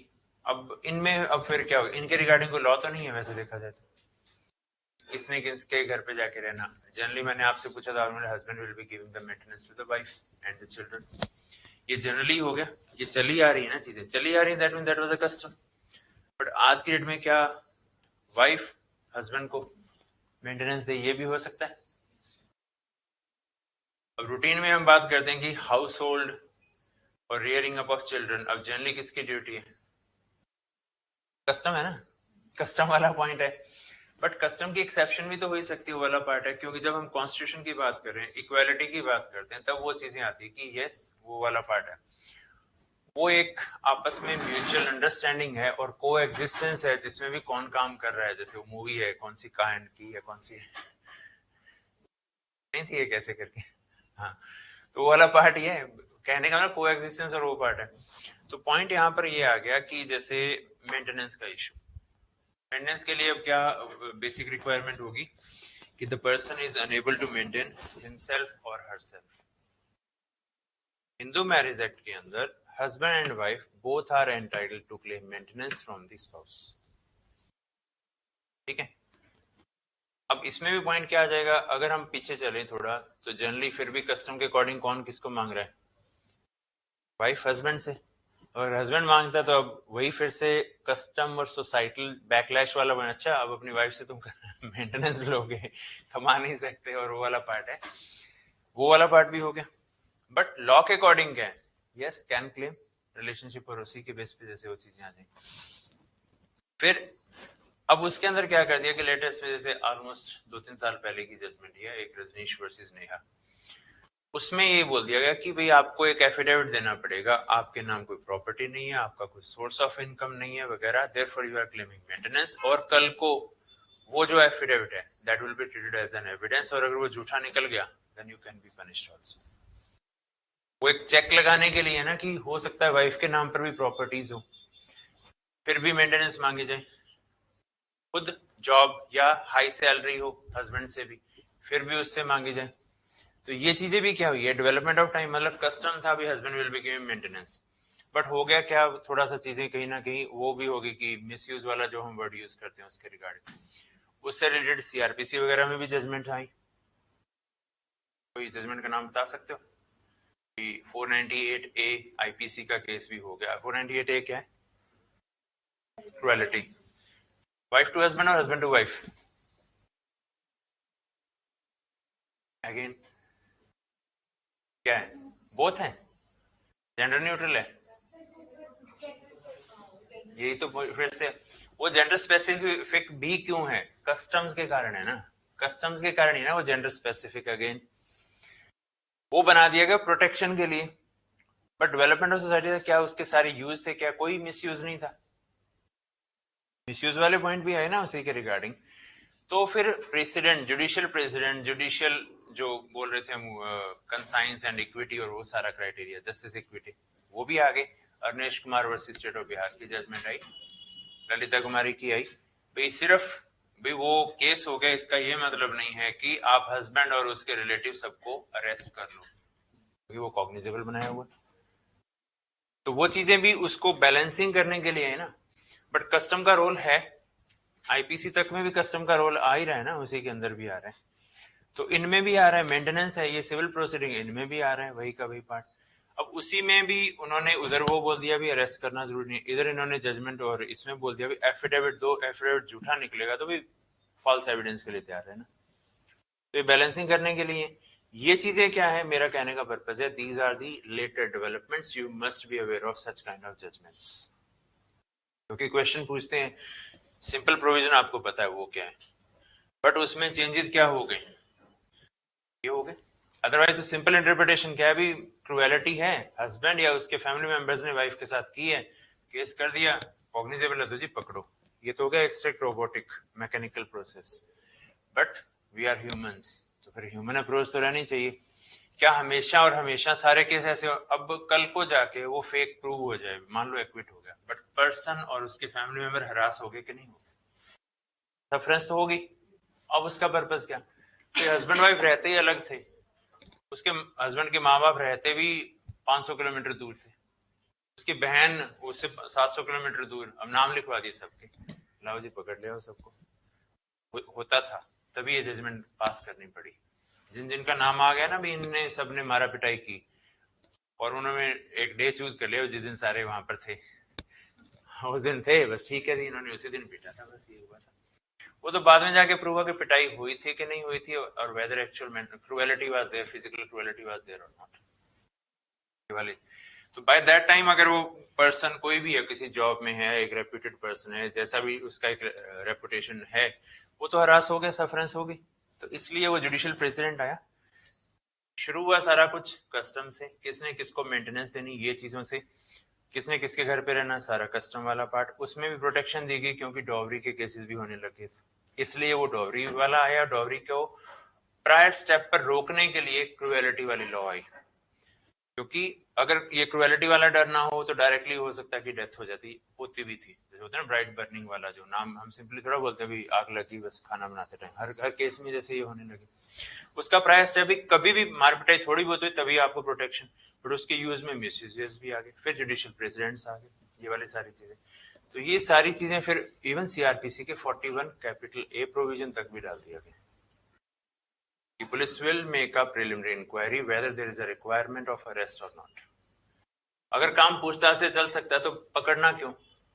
अब इनमें अब फिर क्या होगा, इनके रिगार्डिंग कोई लॉ तो नहीं है वैसे देखा जाए तो, किसने किसके घर पे जाके रहना। जनरली मैंने आपसे पूछा था, मेरे husband will be giving the maintenance to the wife and the children, ये जनरली हो गया, ये चली आ रही है ना, चीजें चली आ रही है, that mean that was a custom. But आज की डेट में क्या वाइफ हस्बैंड को मेंटेनेंस दे, ये भी हो सकता है। अब रूटीन में हम बात करते हैं कि हाउस होल्ड और रियरिंग अप ऑफ चिल्ड्रन, अब जनरली किसकी ड्यूटी है, कस्टम है ना, कस्टम वाला पॉइंट है। बट कस्टम की एक्सेप्शन भी तो हो ही सकती है, वो वाला पार्ट है, क्योंकि जब हम कॉन्स्टिट्यूशन की बात कर रहे हैं, इक्वालिटी की बात करते हैं, तब वो चीजें आती है कि यस वो वाला पार्ट है, वो एक आपस में म्यूचुअल अंडरस्टैंडिंग है और को एग्जिस्टेंस है, जिसमें भी कौन काम कर रहा है, जैसे वो मूवी है, कौन सी काइंड की है, कौन सी नहीं थी ये कैसे करके, हाँ, तो वो वाला पार्ट ये है, कहने का मतलब को एग्जिस्टेंस और वो पार्ट है। तो पॉइंट यहाँ पर ये आ गया कि जैसे मेंटेनेंस का इशू, मेंटेनेंस के लिए अब क्या बेसिक रिक्वायरमेंट होगी कि the person is unable to maintain himself और हरसेल्फ। हिंदू मैरिज एक्ट के अंदर husband and wife both are entitled to claim maintenance from the spouse, ठीक है। अब इसमें भी पॉइंट क्या आ जाएगा, अगर हम पीछे चलें थोड़ा, तो जनरली फिर भी कस्टम के अकॉर्डिंग कौन किसको मांग रहा है, वाइफ हस्बैंड से। अगर हस्बैंड मांगता है तो अब वही फिर से कस्टम और सोसाइटल बैकलैश वाला बना, अच्छा अब अपनी वाइफ से तुम मेंटेनेंस लोगे, कमा नहीं सकते, और वो वाला पार्ट है, वो वाला पार्ट भी हो गया। बट लॉ के अकॉर्डिंग क्या है, यस कैन क्लेम रिलेशनशिप, और उसी के बेस पे जैसे वो चीजें आ जाएंगी। फिर अब उसके अंदर क्या कर दिया कि लेटेस्ट में जैसे ऑलमोस्ट 2-3 साल पहले की जजमेंट है, एक रजनीश वर्सेस नेहा, उसमें ये बोल दिया गया कि भाई आपको एक एफिडेविट देना पड़ेगा, आपके नाम कोई प्रॉपर्टी नहीं है, आपका कोई सोर्स ऑफ इनकम नहीं है वगैरह, therefore you are claiming maintenance, और कल को वो जो एफिडेविट है that will be treated as an evidence, और अगर वो झूठा निकल गया then you can be punished also. वो एक चेक लगाने के लिए है ना, कि हो सकता है वाइफ के नाम पर भी प्रॉपर्टीज हो, फिर भी मेंटेनेंस मांगी जाए, खुद जॉब या हाई सैलरी हो हस्बैंड से भी, फिर भी उससे मांगी जाए। तो ये चीजें भी क्या हुई है, डेवलपमेंट ऑफ टाइम, मतलब कस्टम था भी husband will be giving maintenance, but हो गया क्या, थोड़ा सा चीजें कहीं ना कहीं वो भी होगी कि मिसयूज वाला जो हम वर्ड यूज करते हैं उसके रिगार्डिंग, उससे रिलेटेड सीआरपीसी वगैरह में भी जजमेंट आई। कोई जजमेंट का नाम बता सकते हो? 498A आईपीसी का केस भी हो गया। 498A क्या है, क्रुएलिटी, वाइफ टू हस्बैंड और हस्बैंड टू वाइफ, अगेन क्या है, बोथ है, जेंडर न्यूट्रल है, यही तो फिर से वो जेंडर स्पेसिफिक भी क्यों है, कस्टम्स के कारण है ना, कस्टम्स के कारण ही ना वो जेंडर स्पेसिफिक, अगेन वो बना दिया गया प्रोटेक्शन के लिए। बट डेवलपमेंट ऑफ सोसाइटी का क्या उसके सारे यूज थे क्या, कोई मिसयूज नहीं था, मिसयूज वाले पॉइंट भी आए ना उसी के रिगार्डिंग। तो फिर प्रेसिडेंट, जुडिशियल जो बोल रहे थे हम, कंसाइंस एंड इक्विटी और वो सारा क्राइटेरिया, जस्टिस इक्विटी, वो भी आ गए। Arnesh Kumar versus state of Bihar की जजमेंट आई, ललिता कुमारी की आई, भाई सिर्फ भी वो केस हो गया, इसका ये मतलब नहीं है कि आप हस्बैंड और उसके रिलेटिव सबको अरेस्ट कर लो, क्योंकि वो कॉग्निजेबल बनाया हुआ, तो वो चीजें भी उसको बैलेंसिंग करने के लिए है ना। बट कस्टम का रोल है, आईपीसी तक में भी कस्टम का रोल आ ही रहा है ना, उसी के अंदर भी आ रहा है, तो इनमें भी आ रहा है, मेंटेनेंस है, ये सिविल प्रोसीडिंग, इनमें भी आ रहा है वही का वही पार्ट। अब उसी में भी उन्होंने उधर वो बोल दिया भी अरेस्ट करना जरूरी नहीं, इधर इन्होंने जजमेंट और इसमें बोल दिया भी एफिडेविट दो, एफिडेविट झूठा निकलेगा तो भी फॉल्स एविडेंस के लिए तैयार है ना। तो ये बैलेंसिंग करने के लिए ये चीजें क्या है, मेरा कहने का पर्पज है, these are the latest developments, you must be aware of such kind of judgments. क्योंकि क्वेश्चन पूछते हैं, सिंपल प्रोविजन आपको पता है वो क्या है, बट उसमें चेंजेस क्या हो गए, ये हो गए, अदरवाइज तो सिंपल इंटरप्रिटेशन क्या है, भी क्रुएलिटी है, हस्बैंड या उसके फैमिली मेंबर्स ने वाइफ के साथ की है, केस कर दिया, कॉग्निजेबल है तो जी पकड़ो, ये तो हो गया एक strict robotic mechanical process. But we are humans, तो फिर ह्यूमन अप्रोच तो रहनी चाहिए। क्या हमेशा और हमेशा सारे केस ऐसे अब कल को जाके वो फेक प्रूव हो जाए, मान लो एक्विट हो गया, बट पर्सन और उसके फैमिली मेंबर हरास हो गए कि नहीं हो गए, सफरेंस तो होगी। अब उसका पर्पस क्या, कि हस्बैंड वाइफ रहते ही अलग थे, उसके हस्बैंड के माँ बाप रहते भी 500 किलोमीटर दूर थे, उसकी बहन उससे 700 किलोमीटर दूर, अब नाम लिखवा दिए सबके, लाओ जी पकड़ लिया सबको, होता था, तभी ये जजमेंट पास करनी पड़ी। जिन जिनका नाम आ गया ना भी इनने सबने मारा पिटाई की, और उन्होंने एक डे चूज कर लिया जिस दिन सारे वहां पर थे, उस दिन थे बस, ठीक है, इन्होंने उसी दिन पीटा था, बस ये हुआ था। वो तो बाद में जाके प्रूव हुआ कि पिटाई हुई थी कि नहीं हुई थी, और whether actual cruelty was there, physical cruelty was there और नॉट वाली। तो बाय दैट टाइम अगर वो पर्सन कोई भी है, किसी जॉब में है, एक रेप्यूटेड पर्सन है, जैसा भी उसका एक रेपुटेशन है, वो तो हरास हो गया, सफरेंस होगी। तो इसलिए वो जुडिशियल प्रेसिडेंट आया। शुरू हुआ सारा कुछ कस्टम से, किसने किसको मेंटेनेंस देनी, ये चीजों से, किसने किसके घर पे रहना, सारा कस्टम वाला पार्ट, उसमें भी प्रोटेक्शन दी गई, क्योंकि डॉवरी के केसेस भी होने लगे थे, इसलिए वो डॉवरी वाला आया। डॉवरी को प्रायर स्टेप पर रोकने के लिए क्रुएलिटी वाली लॉ आई, क्योंकि अगर ये क्रुएलिटी वाला डर ना हो तो डायरेक्टली हो सकता है कि डेथ हो जाती, होती भी थी, जैसे होता है ना ब्राइट बर्निंग वाला, जो नाम हम सिंपली थोड़ा बोलते हैं भी आग लगी बस खाना बनाते टाइम, हर केस में जैसे ये होने लगे। उसका प्राइस स्टेप भी, कभी भी मार पिटाई थोड़ी बहुत हुई तभी आपको प्रोटेक्शन, बट उसके यूज में मिसयूज भी आ गए, फिर जुडिशियल प्रेसिडेंट्स आ गए, ये वाली सारी चीजें। तो ये सारी चीजें फिर इवन सीआरपीसी के 41 कैपिटल ए प्रोविजन तक भी डाल दिया गया। Police will make a preliminary inquiry whether there is a requirement of arrest or not. अगर काम पूछताछ से चल सकता है तो पकड़ना क्यों,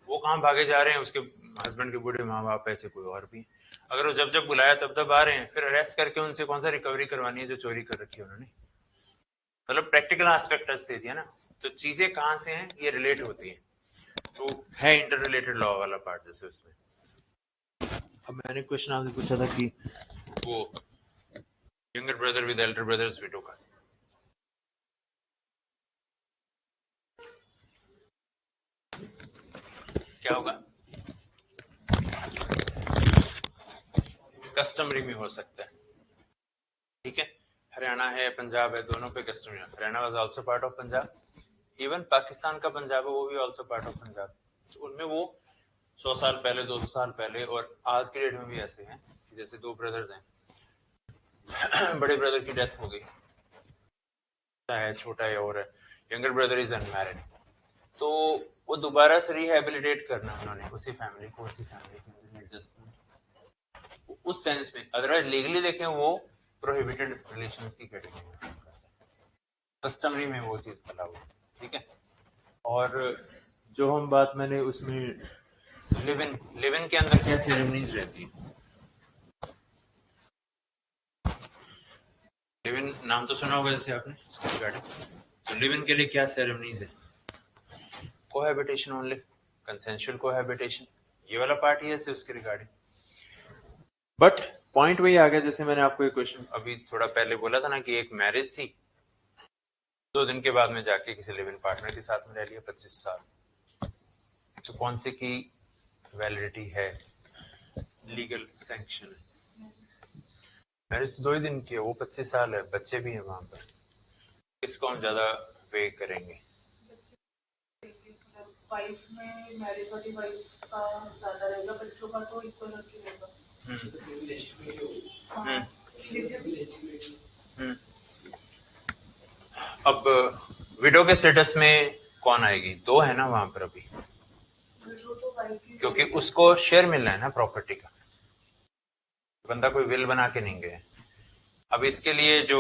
वो कहाँ भागे जा रहे हैं, उसके हस्बैंड के बूढ़े माँ बाप है, चाहे कोई और भी, अगर वो जब जब बुलाया तब तब आ रहे हैं, फिर अरेस्ट करके उनसे कौन सा रिकवरी करवानी है जो चोरी कर रखी है उन्होंने। मतलब प्रैक्टिकल एस्पेक्ट दे दिया ना, तो चीजें कहाँ से हैं ये रिलेट होती है, तो है इंटर रिलेटेड लॉ वाला पार्ट जैसे उसमें। अब मैंने क्वेश्चन आपसे पूछा था कि वो younger brother with Elder brothers window का क्या होगा, कस्टमरी में हो सकता है, ठीक है। हरियाणा है, पंजाब है, दोनों पे customary. Haryana was also part of Punjab, even Pakistan का पंजाब है वो भी आल्सो पार्ट ऑफ पंजाब। तो उनमें वो 100 साल पहले, 200 साल पहले, और आज के डेट में भी ऐसे हैं, जैसे दो ब्रदर्स हैं, बड़े ब्रदर की डेथ हो गई है, छोटा है और है, यंगर ब्रदर इज अनमैरिड, तो वो दोबारा से रिहेबिलिटेट करना उन्होंने उसी फैमिली को, उसी फैमिली के अंदर एडजस्टमेंट, उस सेंस में। अदरवाइज लीगली देखें वो प्रोहिबिटेड रिलेशंस की कैटेगरी में, कस्टमरी में वो चीज अलाउ है, ठीक है। और जो हम बात मैंने उसमें लिव इन के अंदर क्या सेरेमनीज रहती है, लिव इन नाम तो सुना होगा जैसे आपने उसके रिगार्डिंग, तो लिव इन के लिए क्या सेरेमनीज है, कोहैबिटेशन ओनली, कंसेंशुअल कोहैबिटेशन, ये वाला पार्ट ही है उसके रिगार्डिंग। बट पॉइंट वही आ गया, जैसे मैंने आपको एक क्वेश्चन अभी थोड़ा पहले बोला था ना कि एक मैरिज थी, 2 दिन के बाद में जाके किसी लिव इन पार्टनर के साथ में रह लिया 25 साल, तो कौन से की वैलिडिटी है, लीगल सैंक्शन है। मैरिज तो 2 ही दिन की है, वो 25 साल है, बच्चे भी हैं वहां पर, किसको हम ज्यादा वे करेंगे।
वाइफ में मैरिज वाली वाइफ का ज्यादा रहेगा, बच्चों का तो इक्वल रखी रहेगा।
अब विडो के स्टेटस में कौन आएगी, 2 है ना वहां पर अभी, क्योंकि उसको शेयर मिलना है ना प्रॉपर्टी का, बंदा कोई विल बना के नहीं गया। अब इसके लिए जो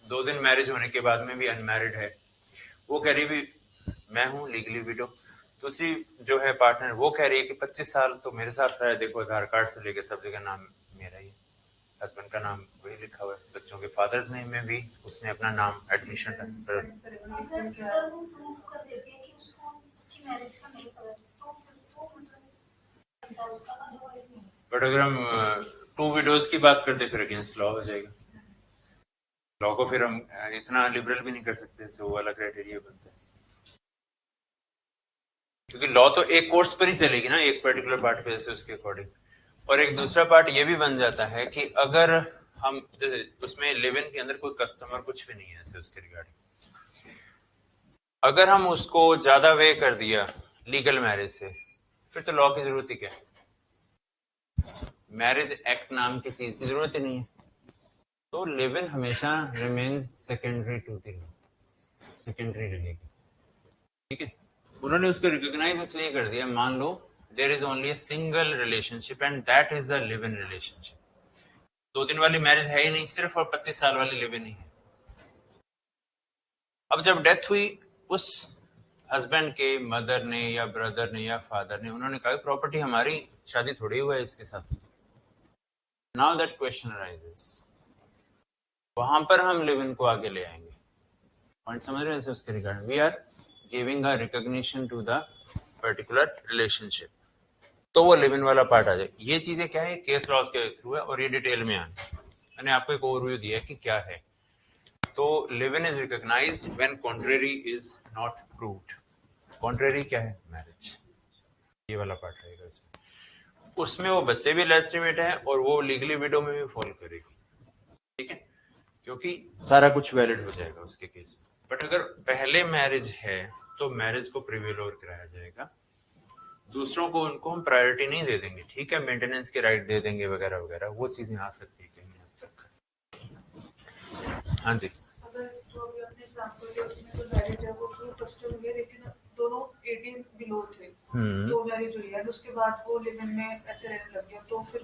2 दिन मैरिज होने के बाद में भी अनमैरिड है, वो कह रही भी मैं हूँ लीगली विडो, दूसरी जो है पार्टनर वो कह रही है कि 25 साल तो मेरे साथ रहा है, देखो आधार कार्ड से लेके सब जगह नाम मेरा ही, हस्बैंड का नाम वही लिखा हुआ है, बच्चों के फादर्स नेम में भी उसने अपना नाम एडमिशन बट अगर हम 2 विडोज की बात करते फिर अगेंस्ट लॉ हो जाएगा, लॉ को फिर हम इतना लिबरल भी नहीं कर सकते, वो वाला क्राइटेरिया बनता है, क्योंकि लॉ तो एक कोर्स पर ही चलेगी ना, एक पर्टिकुलर पार्ट पे, जैसे उसके अकॉर्डिंग और एक दूसरा पार्ट ये भी बन जाता है कि अगर हम उसमें लिव इन के अंदर कोई कस्टमर कुछ भी नहीं है ऐसे उसके रिगार्डिंग, अगर हम उसको ज्यादा वे कर दिया लीगल मैरिज से, फिर तो लॉ की जरूरत ही क्या है, मैरिज एक्ट नाम की चीज की जरूरत ही नहीं है। तो लिव इन हमेशा remains secondary to the law, secondary religion. ठीक है, उन्होंने उसको रिकॉग्नाइज इसलिए कर दिया, मान लो there is only a single relationship and that is a live in relationship. 2 दिन वाली मैरिज है ही नहीं, सिर्फ और 25 साल वाली लिव इन ही है। अब जब डेथ हुई, उस हस्बैंड के मदर ने या ब्रदर ने या फादर ने उन्होंने कहा प्रॉपर्टी हमारी, शादी थोड़ी हुआ है इसके साथ। नाउ दैट क्वेश्चन अराइजेस, वहां पर हम लिव इन को आगे ले आएंगे। पॉइंट समझ रहे हैं उसके regarding, we are giving a recognition to the particular relationship, तो वो लिव इन वाला पार्ट आ जाए। ये चीजें क्या है, केस लॉज के थ्रू है और ये डिटेल में आना, मैंने आपको एक ओवरव्यू दिया है कि क्या है। तो live in is recognized when contrary is not proved. Contrary क्या है, मैरिज, ये वाला पार्ट रहेगा इसमें। उसमें वो बच्चे भी लेजिटिमेट है और वो लीगली विडो में भी फॉल करेगी, ठीक है, क्योंकि सारा कुछ वैलिड हो जाएगा उसके केस में। बट अगर पहले मैरिज है तो मैरिज को प्रिवेल ओवर कराया जाएगा, दूसरों को उनको हम प्रायोरिटी नहीं दे देंगे, ठीक है, मेंटेनेंस के राइट दे देंगे वगैरह वगैरह, वो चीजें आ सकती है कहीं हद तक। हाँ जी,
अगर जो अभी अपने एग्जांपल के उसमें जो मैरिज है वो थ्रू कस्टम हुई है, लेकिन दोनों 18 बिलो थे, तो मैरिज हुई है, उसके बाद वो लिव इन में ऐसे रहने लग गया, तो फिर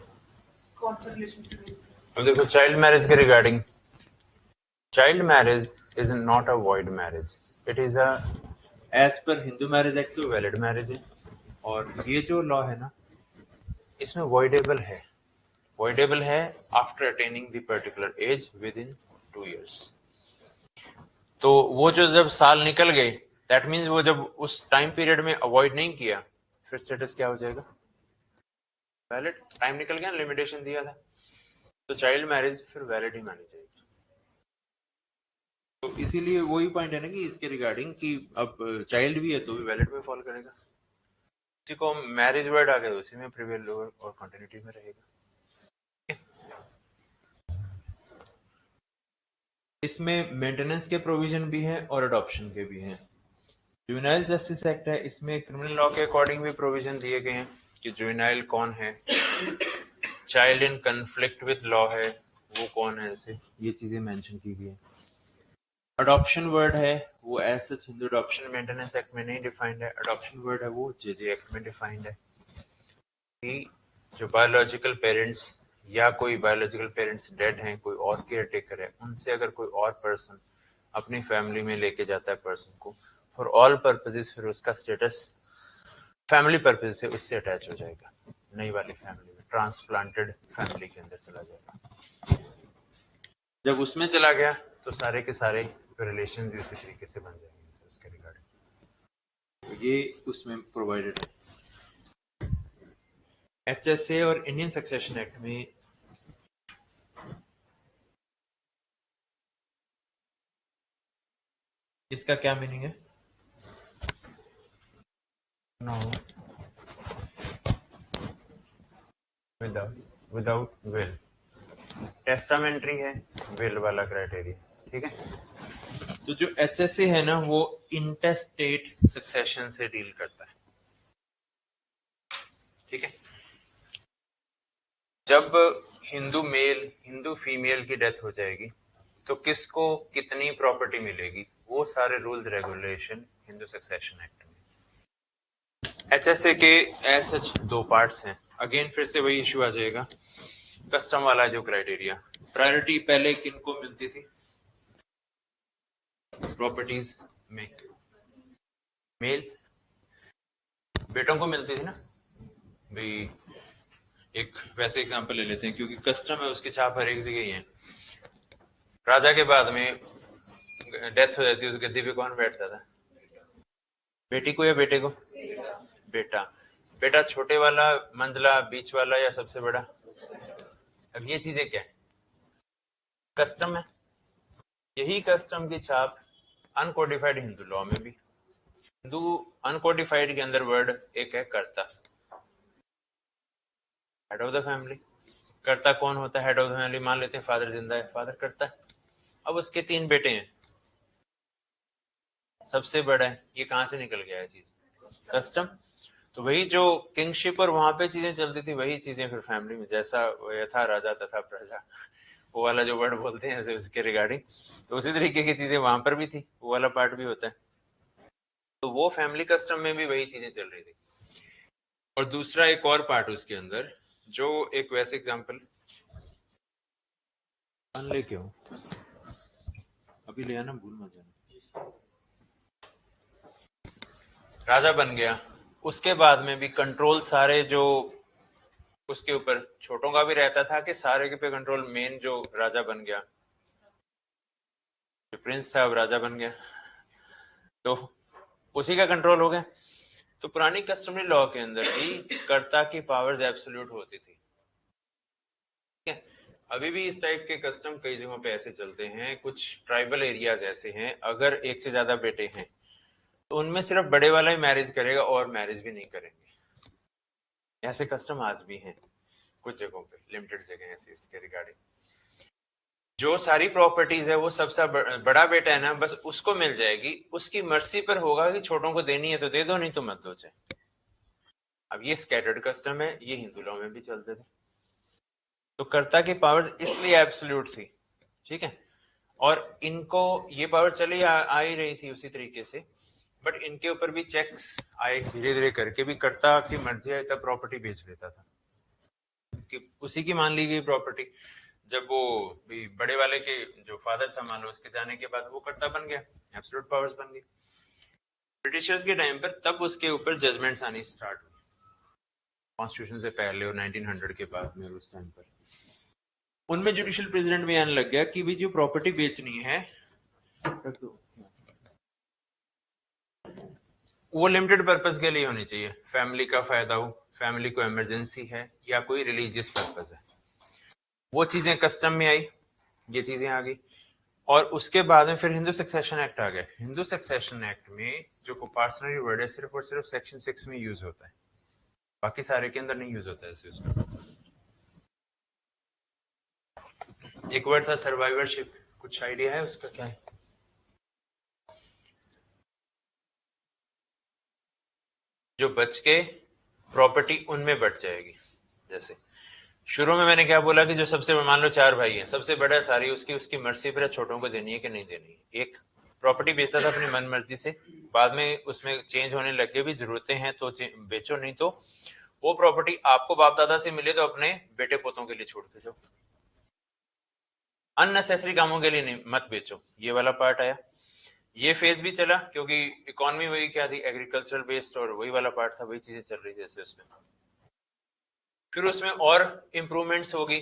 कौन सा रिलेशनशिप है?
अब देखो चाइल्ड मैरिज के regarding, child marriage is not a void marriage, it is a as per Hindu marriage act तो वैलिड मैरिज है। और ये जो लॉ है ना, इसमें वॉइडेबल है, वॉइडेबल है after attaining the particular age with in 2 years। तो वो जो जब साल निकल गए, दैट मीन्स वो जब उस टाइम पीरियड में अवॉइड नहीं किया, फिर स्टेटस क्या हो जाएगा, वैलिड। टाइम निकल गया, लिमिटेशन दिया था, तो चाइल्ड मैरिज फिर वैलिड ही मानी जाएगी। तो इसीलिए वही पॉइंट है ना कि इसके रिगार्डिंग कि अब चाइल्ड भी है तो भी वैलिड में फॉल करेगा। किसी को मैरिज वर्ड आ गया तो उसी में प्रिवेल और कंटिन्यूटी में रहेगा। इसमें मेंटेनेंस के प्रोविजन भी हैं और अडॉप्शन के भी हैं। जुवेनाइल जस्टिस एक्ट है, इसमें क्रिमिनल लॉ के अकॉर्डिंग भी प्रोविजन दिए गए हैं कि जुवेनाइल कौन है, child in conflict with law है वो कौन है, ऐसे ये चीजें मेंशन की गई है। अडॉप्शन वर्ड है वो as such Hindu adoption maintenance act में नहीं डिफाइंड है, अडॉप्शन वर्ड है वो जेजे एक्ट में डिफाइंड है कि जो बायोलॉजिकल पेरेंट्स या कोई बायोलॉजिकल पेरेंट्स डेड हैं, कोई और केयर टेकर है, उनसे अगर कोई और पर्सन अपनी फैमिली में लेके जाता है पर्सन को, फॉर ऑल पर्पसेस फिर उसका स्टेटस फैमिली पर्पज से उससे अटैच हो जाएगा, नई वाली फैमिली में, ट्रांसप्लांटेड फैमिली के अंदर चला जाएगा। जब उसमें चला गया तो सारे के सारे रिलेशन भी उसी तरीके से बन जाएंगे उसके रिगार्डिंग, तो ये उसमें प्रोवाइडेड है। एचएसए और इंडियन सक्सेशन एक्ट में इसका क्या मीनिंग है, नो विदाउट विल, टेस्टामेंट्री है, विल वाला क्राइटेरिया, ठीक है। तो जो एचएसए है ना वो इंटेस्टेट सक्सेशन से डील करता है, ठीक है। जब हिंदू फीमेल की डेथ हो जाएगी तो किसको कितनी प्रॉपर्टी मिलेगी, वो सारे rules regulation Hindu succession act में। एचएसए के एज सच 2 पार्ट्स हैं, अगेन फिर से वही इश्यू आ जाएगा, कस्टम वाला जो क्राइटेरिया, प्रायोरिटी पहले किनको मिलती थी प्रॉपर्टीज में, मेल बेटों को मिलती थी ना भाई। एक वैसे एग्जांपल ले लेते हैं क्योंकि कस्टम है उसकी छाप हर एक जगह ही है। राजा के बाद में डेथ हो जाती है, उस गद्दी पे कौन बैठता था, बेटी को या बेटे को, बेटा। बेटा छोटे वाला, मंझला, बीच वाला या सबसे बड़ा। अब ये चीजें क्या है, कस्टम है। यही कस्टम की छाप अनकोडिफाइड हिंदू लॉ में भी, हिंदू अनकोडिफाइड के अंदर वर्ड एक है कर्ता, हेड ऑफ द फैमिली। कर्ता कौन होता है हेड ऑफ द फैमिली? मान लेते हैं फादर जिंदा है, फादर करता है। अब उसके 3 बेटे हैं, सबसे बड़ा है, ये कहां से निकल गया है चीज? कस्टम। तो वही जो किंगशिप और वहां पे चीजें चलती थी वही चीजें फिर फैमिली में, जैसा यथा राजा तथा प्रजा, वो वाला जो वर्ड बोलते हैं ऐसे उसके रिगार्डिंग, तो उसी तरीके की चीजें वहां पर भी थी, वो वाला पार्ट भी होता है। तो वो फैमिली कस्टम में भी वही चीजें चल रही थी। और दूसरा एक और पार्ट उसके अंदर, जो एक वैसे एग्जाम्पल ले क्यों अभी ले आना, भूल मत जाना। राजा बन गया, उसके बाद में भी कंट्रोल सारे जो उसके ऊपर छोटों का भी रहता था कि सारे के पे कंट्रोल, मेन जो राजा बन गया, जो प्रिंस था अब राजा बन गया, तो उसी का कंट्रोल हो गया। तो पुरानी कस्टमरी लॉ के अंदर भी कर्ता की पावर्स एब्सोल्यूट होती थी। ठीक है, अभी भी इस टाइप के कस्टम कई जगहों पे ऐसे चलते हैं, कुछ ट्राइबल एरियाज ऐसे हैं, अगर एक से ज्यादा बेटे हैं तो उनमें सिर्फ बड़े वाला ही मैरिज करेगा और मैरिज भी नहीं करेंगे। ऐसे कस्टम आज भी हैं कुछ जगहों पे, लिमिटेड जगह ऐसे इसके रिगार्डिंग। जो सारी प्रॉपर्टीज है वो सबसे बड़ा बेटा है ना, बस उसको मिल जाएगी, उसकी मर्जी पर होगा कि छोटों को देनी है तो दे दो, नहीं तो मत दो चाहे। अब ये स्कैटर्ड कस्टम है, ये हिंदू लॉ में भी चलते थे। तो कर्ता की पावर्स इसलिए एब्सोल्यूट थी, ठीक है, और इनको ये पावर चली आ ही रही थी उसी तरीके से, बट इनके ऊपर भी चेक्स आए धीरे धीरे करके, भी कर्ता की मर्जी आई तब प्रॉपर्टी बेच लेता था, कि उसी की मान ली गई प्रॉपर्टी। जब वो भी बड़े वाले के जो फादर था मान लो, उसके जाने के बाद वो कर्ता बन गया, एब्सोल्यूट पावर्स बन गई। ब्रिटिशर्स के टाइम पर तब उसके ऊपर जजमेंट्स आनी स्टार्ट हुई, कॉन्स्टिट्यूशन से पहले और 1900 के बाद में, उस टाइम पर उनमें जुडिशियल प्रेसिडेंट भी आने लग गया कि भी जो प्रॉपर्टी बेचनी है वो लिमिटेड पर्पस के लिए होनी चाहिए, फैमिली का फायदा हो, फैमिली को इमरजेंसी है या कोई रिलीजियस पर्पस है। वो चीजें कस्टम में आई, ये चीजें आ गई। और उसके बाद में फिर हिंदू सक्सेशन एक्ट आ गया। हिंदू सक्सेशन एक्ट में जो कोपार्सनरी वर्ड है सिर्फ और सिर्फ सेक्शन 6 में यूज होता है, बाकी सारे के अंदर नहीं यूज होता है। उसमें एक वर्ड था सर्वाइवरशिप, कुछ आइडिया है उसका क्या है? जो बच के प्रॉपर्टी उनमें बढ़ जाएगी। जैसे शुरू में मैंने क्या बोला कि जो सबसे, मान लो 4 भाई हैं, सबसे बड़ा सारी उसकी मर्जी पर छोटों को देनी है कि नहीं देनी है। एक प्रॉपर्टी बेचता था अपनी मन मर्जी से, बाद में उसमें चेंज होने लगे, भी जरूरतें हैं तो बेचो, नहीं तो वो प्रॉपर्टी आपको बाप दादा से मिले तो अपने बेटे पोतों के लिए छोड़ के जाओ, अननेसेसरी कामों के लिए नहीं, मत बेचो। ये वाला पार्ट आया। ये फेज भी चला क्योंकि इकोनॉमी वही क्या थी, एग्रीकल्चर बेस्ड, और वही वाला पार्ट था, वही चीजें चल रही थी जैसे उसमें। फिर उसमें और इंप्रूवमेंट्स होगी,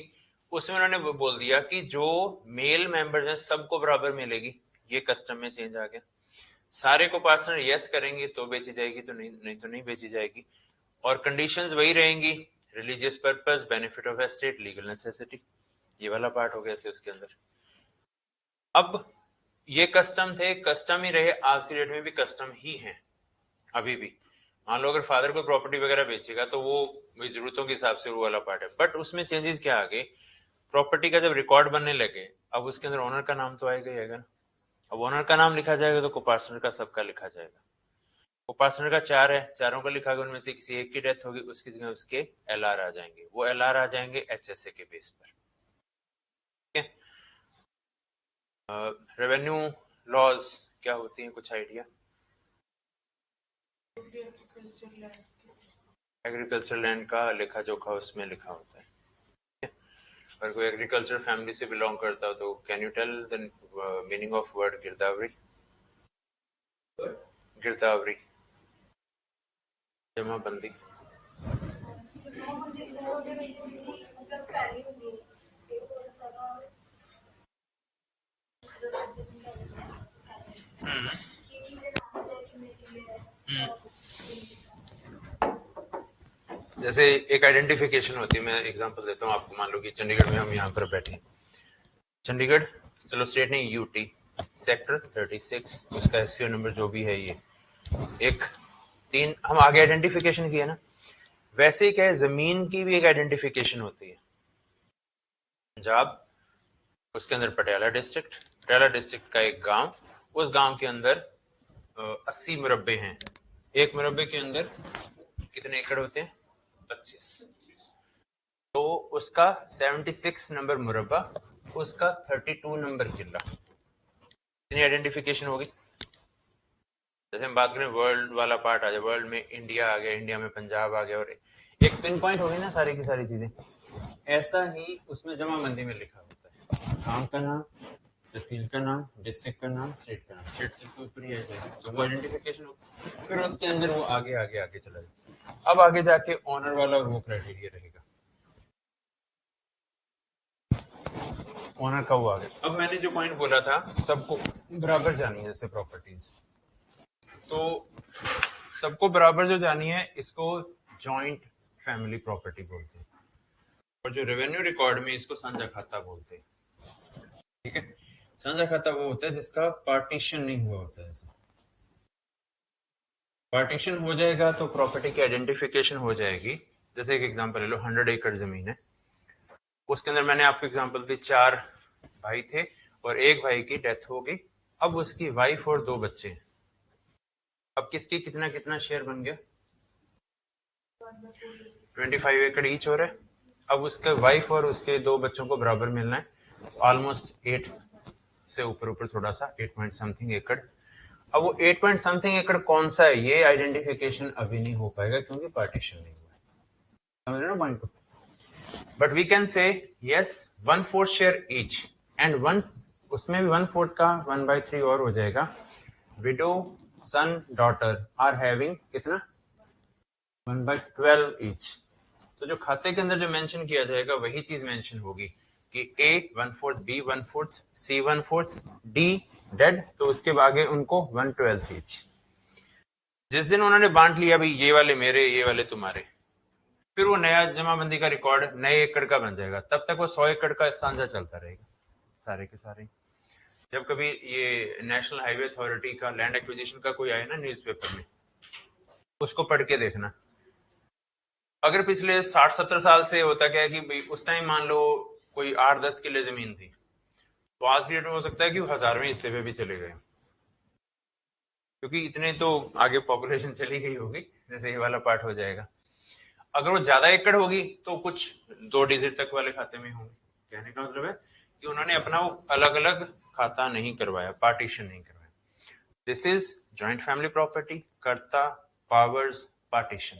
उसमें उन्होंने बोल दिया कि जो मेल मेंबर्स हैं सबको बराबर मिलेगी। ये कस्टम में चेंज आ गया, सारे को पार्टनर यस करेंगे तो बेची जाएगी, तो नहीं तो नहीं बेची जाएगी। और कंडीशंस वही रहेंगी, religious purpose, benefit of estate, legal necessity, ये वाला पार्ट हो गया से उसके अंदर। अब ये कस्टम थे, कस्टम ही रहे, आज की डेट में भी कस्टम ही है अभी भी। मान लो अगर फादर को प्रॉपर्टी वगैरह बेचेगा तो वो जरूरतों के हिसाब से वो वाला पार्ट है, बट उसमें चेंजेस क्या आ गए, प्रॉपर्टी का जब रिकॉर्ड बनने लगे, अब उसके अंदर ओनर का नाम तो आएगा ही आएगा ना। अब ओनर का नाम लिखा जाएगा तो कोपार्टनर का सबका लिखा जाएगा। कोपार्टनर का 4 है, चारों का लिखा गया, उनमें से किसी एक की डेथ होगी, उसकी जगह उसके एलआर आ जाएंगे, वो एलआर आ जाएंगे एचएसए के बेस पर। ठीक है, रेवेन्यू लॉज क्या होती हैं, कुछ आइडिया? एग्रीकल्चर लैंड का लेखा जोखा उसमें लिखा होता है। अगर कोई एग्रीकल्चर फैमिली से बिलोंग करता हो तो can you tell the meaning of word girdawari? गिरदावरी जमाबंदी। जैसे एक आइडेंटिफिकेशन होती है, मैं एग्जांपल देता हूँ आपको। मान लो कि चंडीगढ़ में हम यहाँ पर बैठे, चंडीगढ़ चलो स्टेट नहीं, यूटी सेक्टर 36, उसका एससीओ नंबर जो भी है, ये एक 3 हम आगे आइडेंटिफिकेशन किया ना, वैसे ही क्या है, जमीन की भी एक आइडेंटिफिकेशन होती है। पंजाब, उसके अंदर पटियाला डिस्ट्रिक्ट का एक गांव, उस गांव के अंदर 80 मुरब्बे हैं। एक मुरब्बे के अंदर कितने एकड़ होते हैं? 25। तो उसका 76 नंबर मुरब्बा, उसका 32 नंबर किला। इतनी आइडेंटिफिकेशन होगी। जैसे हम बात करें वर्ल्ड वाला पार्ट आ जाए, वर्ल्ड में इंडिया आ गया, इंडिया में पंजाब आ गया, और एक पिन पॉइंट होगी ना सारी की सारी चीजें। ऐसा ही उसमें जमाबंदी में लिखा होता है, गांव का नाम, तहसील का नाम, डिस्ट्रिक्ट का नाम, स्टेट का नाम। स्टेट के ऊपर ही आ जाएगा, तो वो आइडेंटिफिकेशन होगा। फिर उसके अंदर वो आगे आगे आगे चला जाए। अब आगे जाके ऑनर वाला और वो क्राइटेरिया रहेगा, ऑनर का वो आ गया। अब मैंने जो पॉइंट बोला था, सबको बराबर जानी है जैसे प्रॉपर्टीज, तो सबको बराबर जो जानी है, इसको जॉइंट फैमिली प्रॉपर्टी बोलते हैं, और जो रेवेन्यू रिकॉर्ड में इसको साझा खाता बोलते हैं। ठीक है, साझा खाता वो होता है जिसका पार्टीशन नहीं हुआ होता है। पार्टीशन हो जाएगा तो प्रॉपर्टी की आइडेंटिफिकेशन हो जाएगी। जैसे एक एग्जांपल ले लो, 100 एकड़ जमीन है, उसके अंदर मैंने आपको एग्जांपल दी, 4 भाई थे और एक भाई की डेथ हो गई। अब उसकी वाइफ और 2 बच्चे हैं। अब किसकी कितना कितना शेयर बन गया? 25 एकड़ ईच हो रहा है। अब उसके वाइफ और उसके 2 बच्चों को बराबर मिलना है, ऑलमोस्ट 8 से ऊपर ऊपर थोड़ा सा, 8 पॉइंट समथिंग एकड़। अब वो 8 पॉइंट समथिंग एकड़ कौन सा है, ये आइडेंटिफिकेशन अभी नहीं हो पाएगा क्योंकि पार्टीशन नहीं हुआ है। समझ रहे हो पॉइंट को? But we can say yes 1/4 share each, and one, उसमें भी 1/4 का 1/3 और हो जाएगा। Widow, son, daughter are having कितना? 1/12 ईच। तो जो खाते के अंदर जो मेंशन किया जाएगा वही चीज मेंशन होगी कि A 1/4, B 1/4, C 1/4, D dead, तो उसके आगे उनको 1/12 ईच। जिस दिन उन्होंने बांट लिया भाई ये वाले मेरे, ये वाले तुम्हारे, फिर वो नया जमाबंदी का रिकॉर्ड नए एकड़ का बन जाएगा। तब तक वो 100 एकड़ का साझा चलता रहेगा सारे के सारे। जब कभी ये नेशनल हाईवे अथॉरिटी का लैंड एक्विजिशन का कोई आए ना न्यूज़पेपर में, उसको पढ़ के देखना। अगर पिछले 60-70 साल से होता क्या है कि भाई उस टाइम मान लो कोई 8-10 किले जमीन थी, तो आज की डेट में हो सकता है कि वो 1000वें हिस्से पे भी चले गए, क्योंकि इतने तो आगे पॉपुलेशन चली गई होगी, जैसे ये वाला पार्ट हो जाएगा। अगर वो ज्यादा एकड़ होगी तो कुछ 2 डिजिट तक वाले खाते में होंगे। कहने का मतलब है कि उन्होंने अपना वो अलग अलग खाता नहीं करवाया, पार्टीशन नहीं करवाया। This is joint family property, कर्ता, पावर्स, पार्टीशन,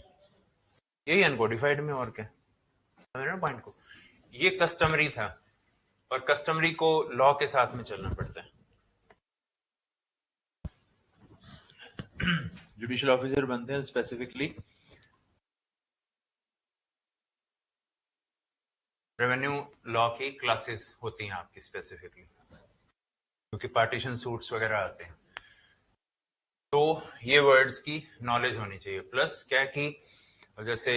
यही अनकोडिफाइड में और क्या। समझ रहे हो पॉइंट को? ये कस्टमरी था, और कस्टमरी को लॉ के साथ में चलना पड़ता है। जुडिशियल ऑफिसर बनते हैं स्पेसिफिकली रेवेन्यू लॉ की क्लासेस होती हैं आपकी स्पेसिफिकली, क्योंकि पार्टीशन सूट्स वगैरह आते हैं। तो ये वर्ड्स की नॉलेज होनी चाहिए। प्लस क्या कि जैसे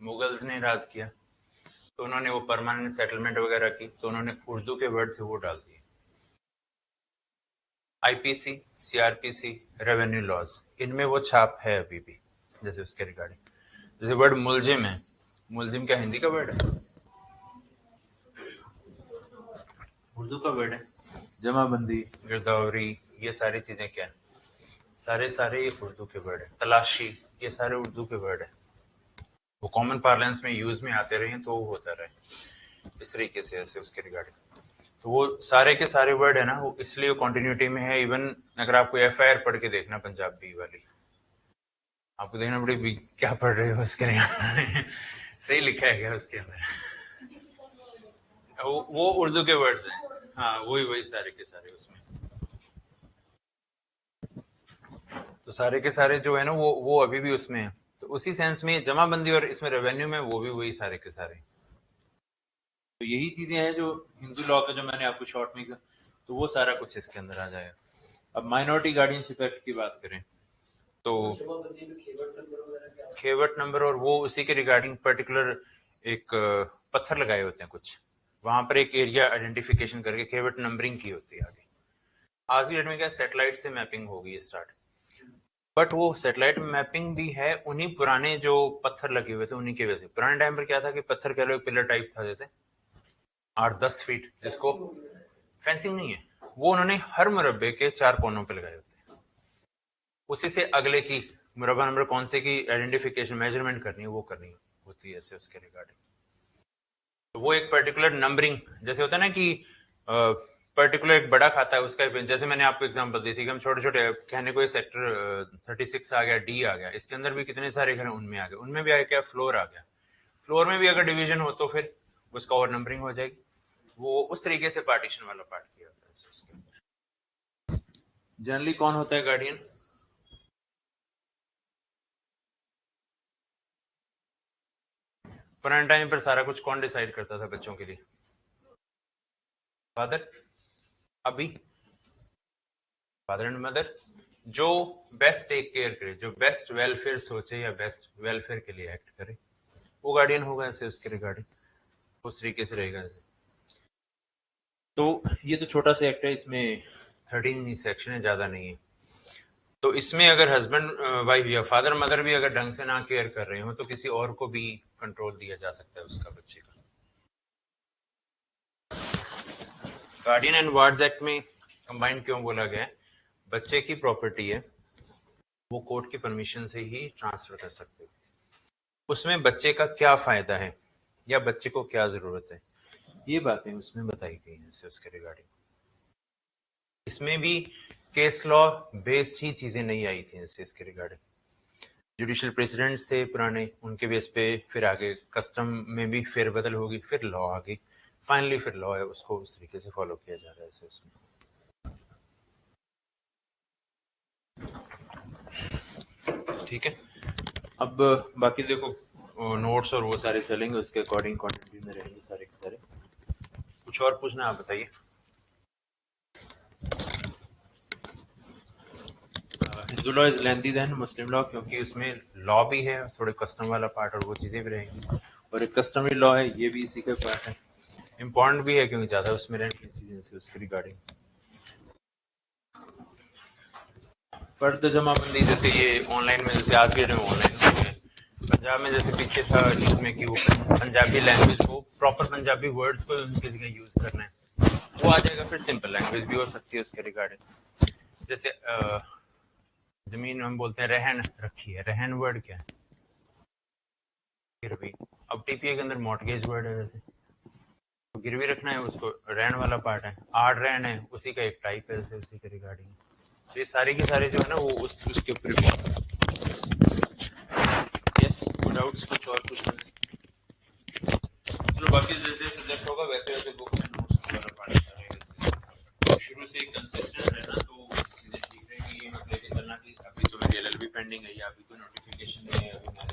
मुगल्स ने राज किया तो उन्होंने वो परमानेंट सेटलमेंट वगैरह की, तो उन्होंने उर्दू के वर्ड थे वो डाल दिए। आईपीसी, सीआरपीसी, रेवेन्यू लॉज, इनमें वो छाप है अभी भी। जैसे उसके रिगार्डिंग, जैसे वर्ड मुलजिम है, मुलजिम क्या हिंदी का वर्ड है? उर्दू का वर्ड है। जमाबंदी, गिरदावरी, ये सारी चीजें क्या है? सारे ये उर्दू के वर्ड है। तलाशी, ये सारे उर्दू के वर्ड है। वो कॉमन पार्लेंस में यूज में आते रहे तो वो होता रहे इस तरीके से, ऐसे उसके रिगार्डिंग। तो वो सारे के सारे वर्ड है ना, वो इसलिए कंटिन्यूटी में है। इवन अगर आपको एफआईआर पढ़ के देखना पंजाबी वाली, आपको देखना पड़ेगी क्या पढ़ रहे हो उसके लिए सही लिखा है क्या उसके अंदर वो उर्दू के वर्ड्स हैं। हाँ, वही सारे के सारे उसमें। तो सारे के सारे जो है ना वो अभी भी उसमें है। तो उसी सेंस में जमाबंदी और इसमें रेवेन्यू में वो भी वही सारे के सारे। तो यही चीजें हैं जो हिंदू लॉ का जो मैंने आपको शॉर्ट में, तो वो सारा कुछ इसके अंदर आ जाएगा। अब माइनॉरिटी गार्डियनशिप एक्ट की बात करें तो खेवट नंबर, और वो उसी के रिगार्डिंग पर्टिकुलर एक पत्थर लगाए होते हैं कुछ, वहां पर एक एरिया आइडेंटिफिकेशन करके खेवट नंबरिंग की होती है आगे। आज की डेट में क्या सैटेलाइट से मैपिंग होगी स्टार्ट, बट वो सैटेलाइट मैपिंग भी है उन्हीं पुराने जो पत्थर लगे हुए थे उन्हीं की वजह से। पुराने टाइम पर क्या था कि पत्थर कह लो एक पिलर टाइप था जैसे 8-10 फीट, जिसको फेंसिंग नहीं है, वो उन्होंने हर मुरब्बे के 4 कोनों पे लगाए होते हैं। उसी से अगले की मुरब्बा नंबर कौन से की आइडेंटिफिकेशन मेजरमेंट करनी है वो करनी होती है ऐसे उसके रिगार्डिंग। तो वो एक पर्टिकुलर नंबरिंग जैसे होता है ना कि पर्टिकुलर एक बड़ा खाता है उसका, जैसे मैंने आपको एग्जांपल दी थी कि हम छोटे छोटे कहने को सेक्टर 36 आ गया, डी आ गया, इसके अंदर भी कितने सारे घर उनमें आ गए, उनमें भी आ गया फ्लोर आ गया, फ्लोर में भी अगर डिवीजन हो तो फिर उसका और नंबरिंग हो जाएगी। वो उस तरीके से पार्टीशन वाला पार्ट किया होता है उसके अंदर। जनरली कौन होता है गार्डियन? पुराने टाइम पर सारा कुछ कौन डिसाइड करता था बच्चों के लिए? फादर। अभी फादर एंड मदर जो बेस्ट टेक केयर करे, जो बेस्ट वेलफेयर सोचे या बेस्ट वेलफेयर के लिए एक्ट करे, वो गार्डियन होगा ऐसे उसके रिगार्डिंग, उस तरीके से रहेगा ऐसे। तो ये तो छोटा सा एक्ट है, इसमें 13 सेक्शन है, ज्यादा नहीं है। तो इसमें अगर हस्बैंड वाइफ या फादर मदर भी अगर ढंग से ना केयर कर रहे हो तो किसी और को भी कंट्रोल दिया जा सकता है उसका बच्चे का। गार्डियन एंड वार्ड्स एक्ट में कंबाइन क्यों बोला गया है? बच्चे की प्रॉपर्टी है, वो कोर्ट की परमिशन से ही ट्रांसफर कर सकते हो। उसमें बच्चे का क्या फायदा है या बच्चे को क्या जरूरत है, ये बातें उसमें बताई गई हैं उसके रिगार्डिंग। इसमें भी केस लॉ बेस्ड ही चीजें नहीं आई थी इसके रिगार्डिंग। जुडिशियल प्रेसिडेंट्स थे पुराने, उनके बेस पे फिर आगे कस्टम में भी फेरबदल होगी, फिर लॉ आ गई, फाइनली फिर लॉ है उसको उस तरीके से फॉलो किया जा रहा है इसमें। ठीक है, अब बाकी देखो नोट्स और वो सारे चलेंगे, उसके अकॉर्डिंग कंटेंट भी में रहेंगे सारे के सारे। कुछ और पूछना आप बताइए। Hindu law is lengthy then Muslim law, क्योंकि उसमें लॉ भी है थोड़े कस्टम वाला पार्ट और वो चीजें भी रहेंगी, और एक कस्टमरी लॉ है ये भी इसी का पार्ट है, इम्पोर्टेंट भी है क्योंकि ज्यादा उसमें रहेंगी चीजें से उसके रिगार्डिंग। फर्द जमाबंदी जैसे ये ऑनलाइन में, जैसे आज के डेट में ऑनलाइन है, पंजाब में जैसे पीछे था जिसमें कि वो पंजाबी लैंग्वेज को प्रॉपर पंजाबी वर्ड्स को उनकी जगह यूज करना है, वो आ जाएगा। फिर सिंपल लैंग्वेज भी हो सकती है उसके रिगार्डिंग। जैसे जमीन हम बोलते हैं रहन रखी है, रहन वर्ड क्या है? गिरवी। अब टीपीए के अंदर मॉर्टगेज वर्ड है, जैसे तो गिरवी रखना है उसको रहन वाला पार्ट है, आड़ रहन है उसी का एक टाइप है जैसे उसी के रिगार्डिंग। तो ये सारे के सारे जो है ना वो उसके ऊपर। यस, डाउट्स कुछ और कुछ चलो, बाकी जैसे सब्जेक्ट होगा वैसे वैसे बुक्स एंड नोट्स वगैरह पढ़ते रहेंगे। शुरू से कंसिस्टेंट रहना तो चीजें ठीक रहेंगी। ये मत लेके चलना कि अभी तो मेरी एलएलबी पेंडिंग है या अभी कोई नोटिफिकेशन नहीं है, अभी